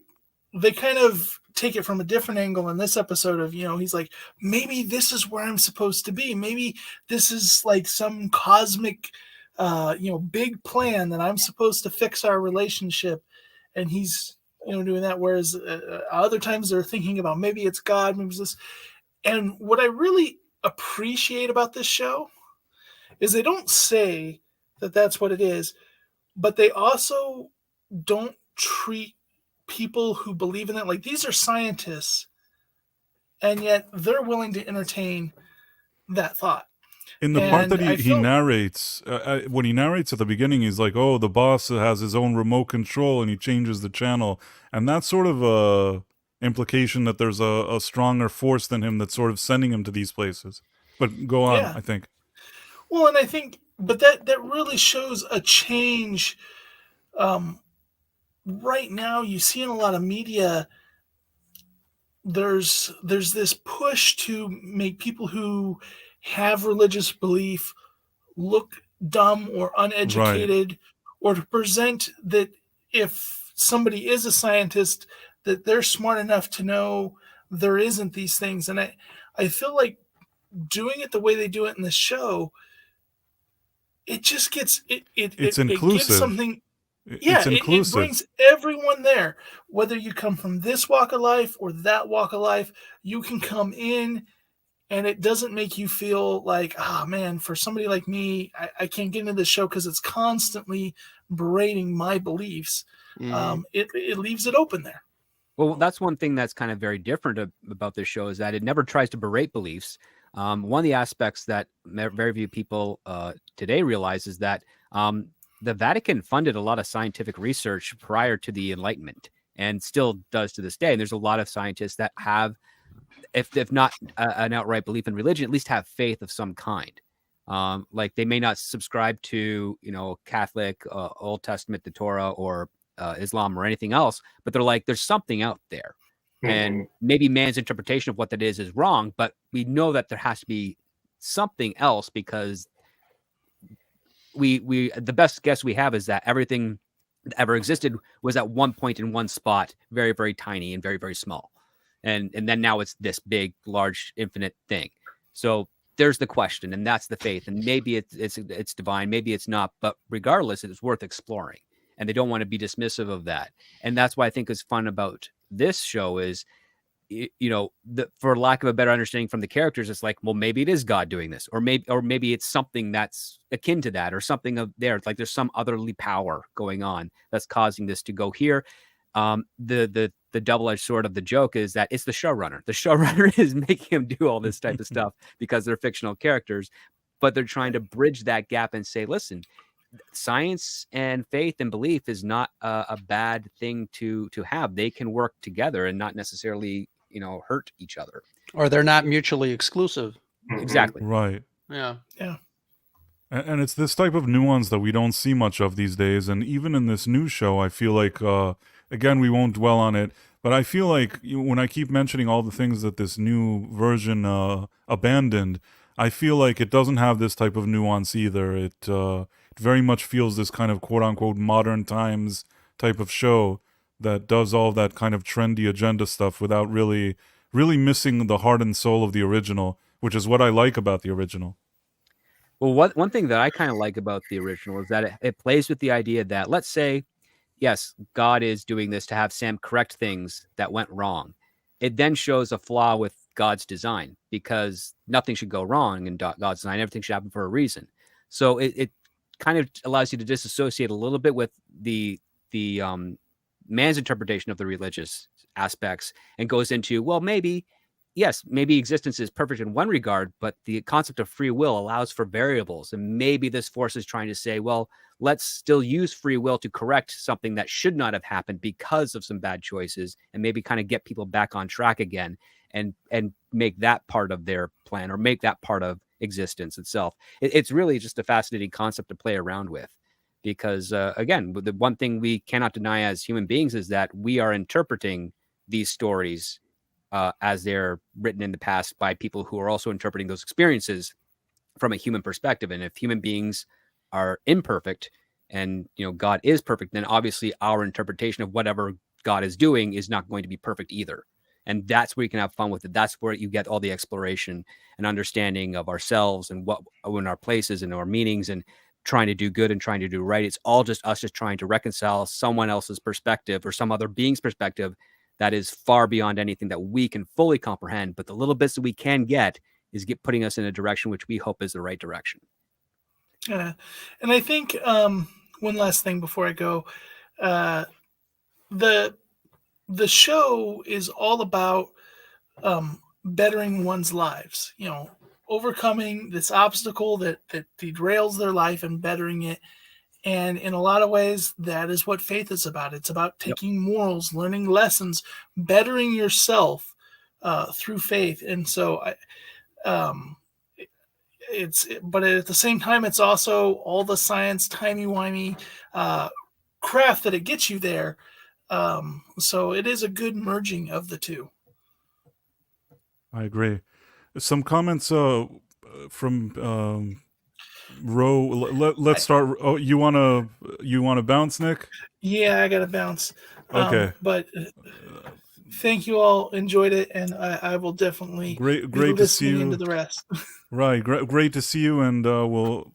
they kind of take it from a different angle in this episode of, he's like, maybe this is where I'm supposed to be. Maybe this is like some cosmic, big plan that I'm supposed to fix our relationship. And he's, doing that. Whereas other times they're thinking about maybe it's God, maybe it's this. And what I really appreciate about this show is they don't say that that's what it is, but they also don't treat people who believe in that. Like, these are scientists, and yet they're willing to entertain that thought. In the part that And he narrates, when he narrates at the beginning, he's like, "Oh, the boss has his own remote control," and he changes the channel, and that's sort of a implication that there's a stronger force than him that's sort of sending him to these places. But go on, Yeah. I think. Well, and I think, but that really shows a change. Right now, you see in a lot of media, there's this push to make people who have religious belief look dumb or uneducated, or to present that if somebody is a scientist, that they're smart enough to know there isn't these things. And I feel like doing it the way they do it in the show, it just gets It's it inclusive. gives something. It's inclusive. It brings everyone there. Whether you come from this walk of life or that walk of life, you can come in, and it doesn't make you feel like, man, for somebody like me, I can't get into the show because it's constantly berating my beliefs. It leaves it open there. Well, that's one thing that's kind of very different about this show, is that it never tries to berate beliefs. One of the aspects that very few people today realize is that the Vatican funded a lot of scientific research prior to the Enlightenment, and still does to this day. And there's a lot of scientists that have, if not an outright belief in religion, at least have faith of some kind. Like, they may not subscribe to, Catholic, Old Testament, the Torah, or Islam or anything else, but they're like, there's something out there. And maybe man's interpretation of what that is wrong, but we know that there has to be something else, because we the best guess we have is that everything that ever existed was at one point in one spot, very, very tiny and very, very small. And then now it's this big, large, infinite thing. So there's the question, and that's the faith. And maybe it's divine, maybe it's not, but regardless, it's worth exploring. And they don't want to be dismissive of that. And that's why I think is fun about this show is, for lack of a better understanding from the characters, it's like, well, maybe it is God doing this, or maybe it's something that's akin to that, or something of there. It's like there's some otherly power going on that's causing this to go here. The double-edged sword of the joke is that it's the showrunner. The showrunner is making him do all this type of stuff because they're fictional characters, but they're trying to bridge that gap and say, listen, science and faith and belief is not a bad thing to have. They can work together and not necessarily, hurt each other. Or they're not mutually exclusive. Exactly. Right. Yeah. Yeah. And it's this type of nuance that we don't see much of these days. And even in this new show, I feel like, again, we won't dwell on it, but I feel like when I keep mentioning all the things that this new version abandoned, I feel like it doesn't have this type of nuance either. It very much feels this kind of quote-unquote modern times type of show that does all that kind of trendy agenda stuff without really missing the heart and soul of the original, which is what I like about the original. Well, one thing that I kind of like about the original is that it plays with the idea that, let's say, yes, God is doing this to have Sam correct things that went wrong. It then shows a flaw with God's design, because nothing should go wrong in God's design. Everything should happen for a reason. So it kind of allows you to disassociate a little bit with the man's interpretation of the religious aspects, and goes into, well, maybe existence is perfect in one regard, but the concept of free will allows for variables. And maybe this force is trying to say, well, let's still use free will to correct something that should not have happened because of some bad choices, and maybe kind of get people back on track again, and make that part of their plan, or make that part of existence itself. It's really just a fascinating concept to play around with, because again, the one thing we cannot deny as human beings is that we are interpreting these stories as they're written in the past by people who are also interpreting those experiences from a human perspective. And if human beings are imperfect, and God is perfect, then obviously our interpretation of whatever God is doing is not going to be perfect either. And that's where you can have fun with it. That's where you get all the exploration and understanding of ourselves, and what in our places and our meanings, and trying to do good and trying to do right. It's all just us just trying to reconcile someone else's perspective, or some other being's perspective, that is far beyond anything that we can fully comprehend. But the little bits that we can get is putting us in a direction which we hope is the right direction. Yeah. And I think one last thing before I go, the the show is all about bettering one's lives, overcoming this obstacle that derails their life and bettering it. And in a lot of ways, that is what faith is about. It's about taking morals, learning lessons, bettering yourself through faith. And so but at the same time, it's also all the science, timey-wimey craft that it gets you there. So it is a good merging of the two. I agree. Some comments from Ro. Let's start. Oh, you wanna bounce, Nick? Yeah, I gotta bounce. Okay. But thank you all. Enjoyed it, and I will definitely great be to see listening you. into the rest. Right, great to see you, and we'll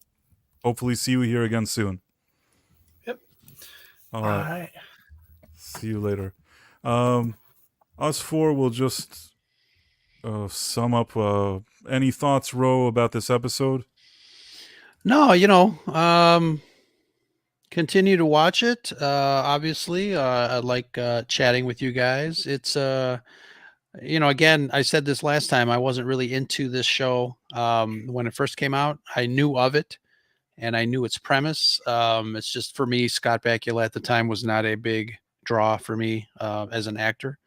hopefully see you here again soon. Yep. All right. See you later. Us four will just sum up. Any thoughts, Ro, about this episode? No, continue to watch it. Obviously, I like chatting with you guys. It's again, I said this last time, I wasn't really into this show when it first came out. I knew of it and I knew its premise. It's just, for me, Scott Bakula at the time was not a big draw for me as an actor.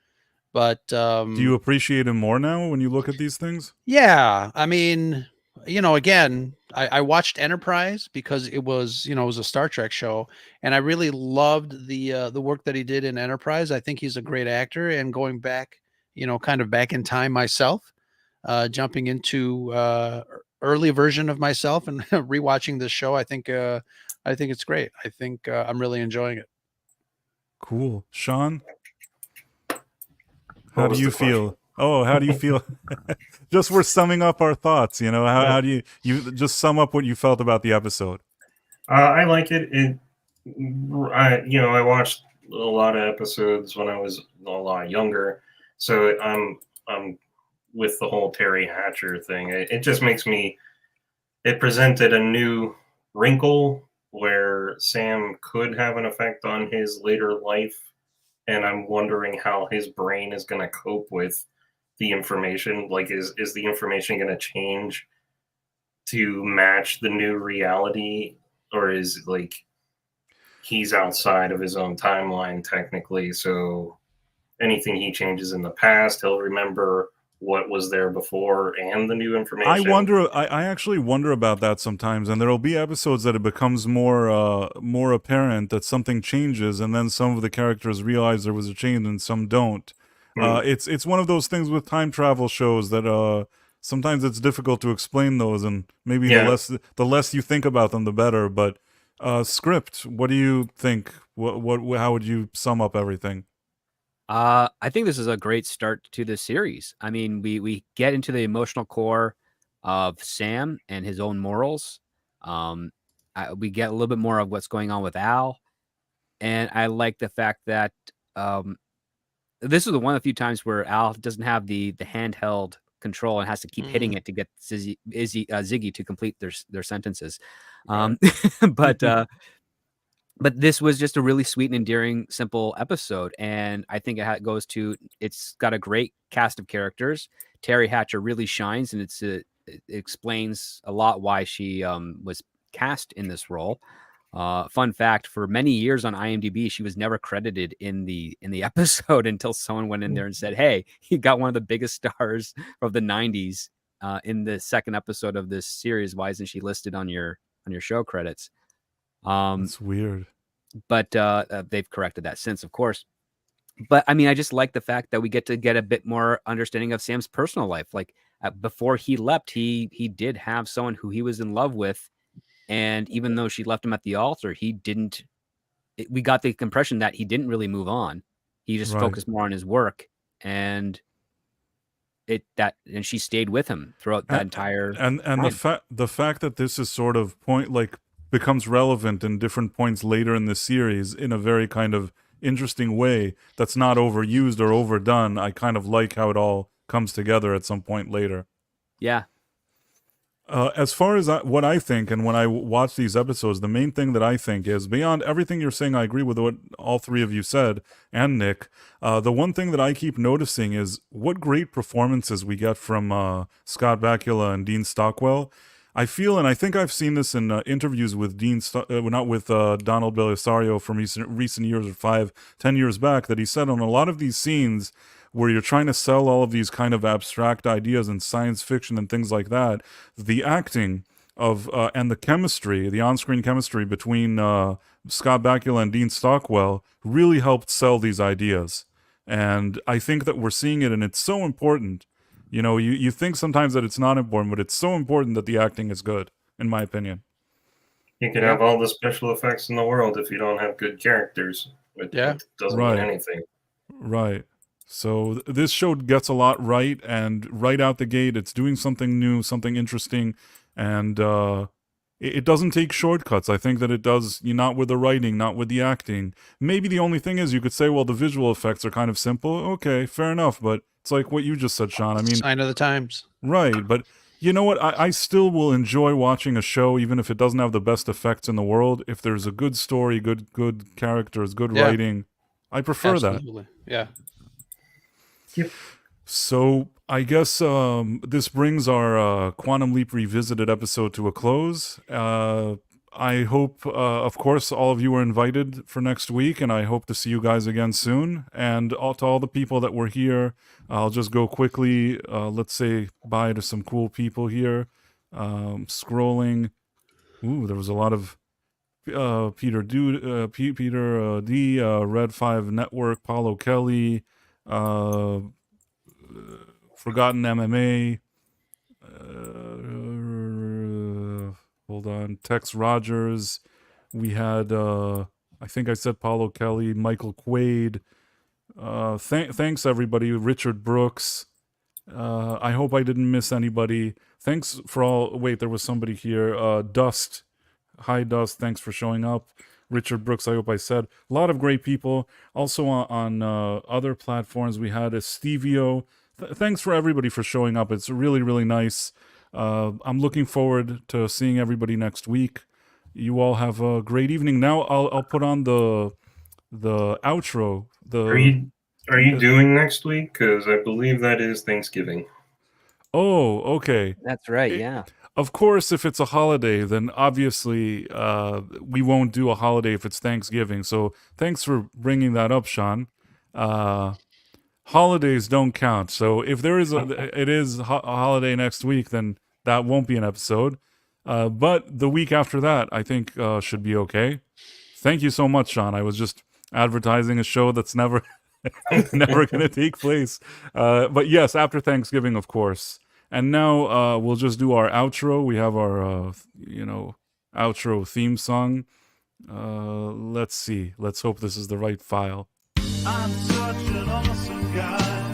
But do you appreciate him more now when you look at these things? Yeah, I mean, again, I watched Enterprise because it was a Star Trek show, and I really loved the work that he did in Enterprise. I think he's a great actor, and going back, kind of back in time myself, jumping into early version of myself and rewatching this show, I think it's great. I think I'm really enjoying it. Cool. Sean, how do you feel? Oh, how do you feel? Just we're summing up our thoughts, how do you just sum up what you felt about the episode? I like it. I watched a lot of episodes when I was a lot younger, so I'm with the whole Teri Hatcher thing. It just makes me. It presented a new wrinkle where Sam could have an effect on his later life, and I'm wondering how his brain is going to cope with the information. Like, is the information going to change to match the new reality, or is like he's outside of his own timeline technically, so anything he changes in the past, he'll remember what was there before and the new information. I actually wonder about that sometimes, and there'll be episodes that it becomes more apparent that something changes, and then some of the characters realize there was a change and some don't. It's one of those things with time travel shows that sometimes it's difficult to explain those, and maybe the less you think about them, the better. But Script, what do you think? How would you sum up everything? I think this is a great start to the series. I mean, we get into the emotional core of Sam and his own morals. We get a little bit more of what's going on with Al, and I like the fact that this is one of the few times where Al doesn't have the handheld control and has to keep hitting it to get Ziggy to complete their sentences. But this was just a really sweet and endearing, simple episode. And I think it's got a great cast of characters. Teri Hatcher really shines, and it explains a lot why she was cast in this role. Fun fact, for many years on IMDb, she was never credited in the episode until someone went in there and said, "Hey, you got one of the biggest stars of the 90s in the second episode of this series. Why isn't she listed on your show credits?" It's weird, but they've corrected that since, of course. But I mean, I just like the fact that we get a bit more understanding of Sam's personal life. Like before he left, he did have someone who he was in love with, and even though she left him at the altar, he didn't. We got the impression that he didn't really move on. He just focused more on his work, and she stayed with him throughout that entire. And the fact that this is sort of becomes relevant in different points later in the series in a very kind of interesting way that's not overused or overdone. I kind of like how it all comes together at some point later. Yeah. As far as what I think, and when I watch these episodes, the main thing that I think is, beyond everything you're saying, I agree with what all three of you said, and Nick. The one thing that I keep noticing is what great performances we get from Scott Bakula and Dean Stockwell. I feel, and I think I've seen this in interviews with not with Donald Belisario from recent years, or 5-10 years back, that he said on a lot of these scenes where you're trying to sell all of these kind of abstract ideas in science fiction and things like that, the acting of and the chemistry, the on-screen chemistry between Scott Bakula and Dean Stockwell really helped sell these ideas. And I think that we're seeing it, and it's so important. You know, you think sometimes that it's not important, but it's so important that the acting is good, in my opinion. You can have all the special effects in the world if you don't have good characters. It doesn't mean anything. Right. So this show gets a lot right, and right out the gate, it's doing something new, something interesting, and it doesn't take shortcuts. I think that it does, not with the writing, not with the acting. Maybe the only thing is you could say, well, the visual effects are kind of simple. Okay, fair enough, but it's like what you just said, Sean. I mean, sign of the times. Right, but you know what? I still will enjoy watching a show, even if it doesn't have the best effects in the world. If there's a good story, good characters, good writing, I prefer Absolutely. that. Yeah. Yep. So I guess this brings our Quantum Leap Revisited episode to a close. I hope, of course, all of you are invited for next week, and I hope to see you guys again soon. And to all the people that were here, I'll just go quickly. Let's say bye to some cool people here. Scrolling. Ooh, there was a lot of Peter D, Red 5 Network, Paulo Kelly, Forgotten MMA. Hold on, Tex Rogers. We had, I think I said Paulo Kelly, Michael Quaid. Thanks everybody. Richard Brooks. I hope I didn't miss anybody. Thanks for all. Wait, there was somebody here. Dust. Hi, Dust. Thanks for showing up. Richard Brooks, I hope I said. A lot of great people. Also on other platforms, we had a Stevio. Thanks for everybody for showing up. It's really, really nice. I'm looking forward to seeing everybody next week. You all have a great evening. Now I'll put on the outro. Are you doing next week? Because I believe that is Thanksgiving. Oh, okay. That's right. Yeah. Of course, if it's a holiday, then obviously we won't do a holiday if it's Thanksgiving. So thanks for bringing that up, Sean. Holidays don't count. So if there is it is a holiday next week, then that won't be an episode. But the week after that, I think should be okay. Thank you so much, Sean. I was just advertising a show that's never going to take place. But yes, after Thanksgiving, of course. And now we'll just do our outro. We have our, outro theme song. Let's see. Let's hope this is the right file. I'm such an awesome guy.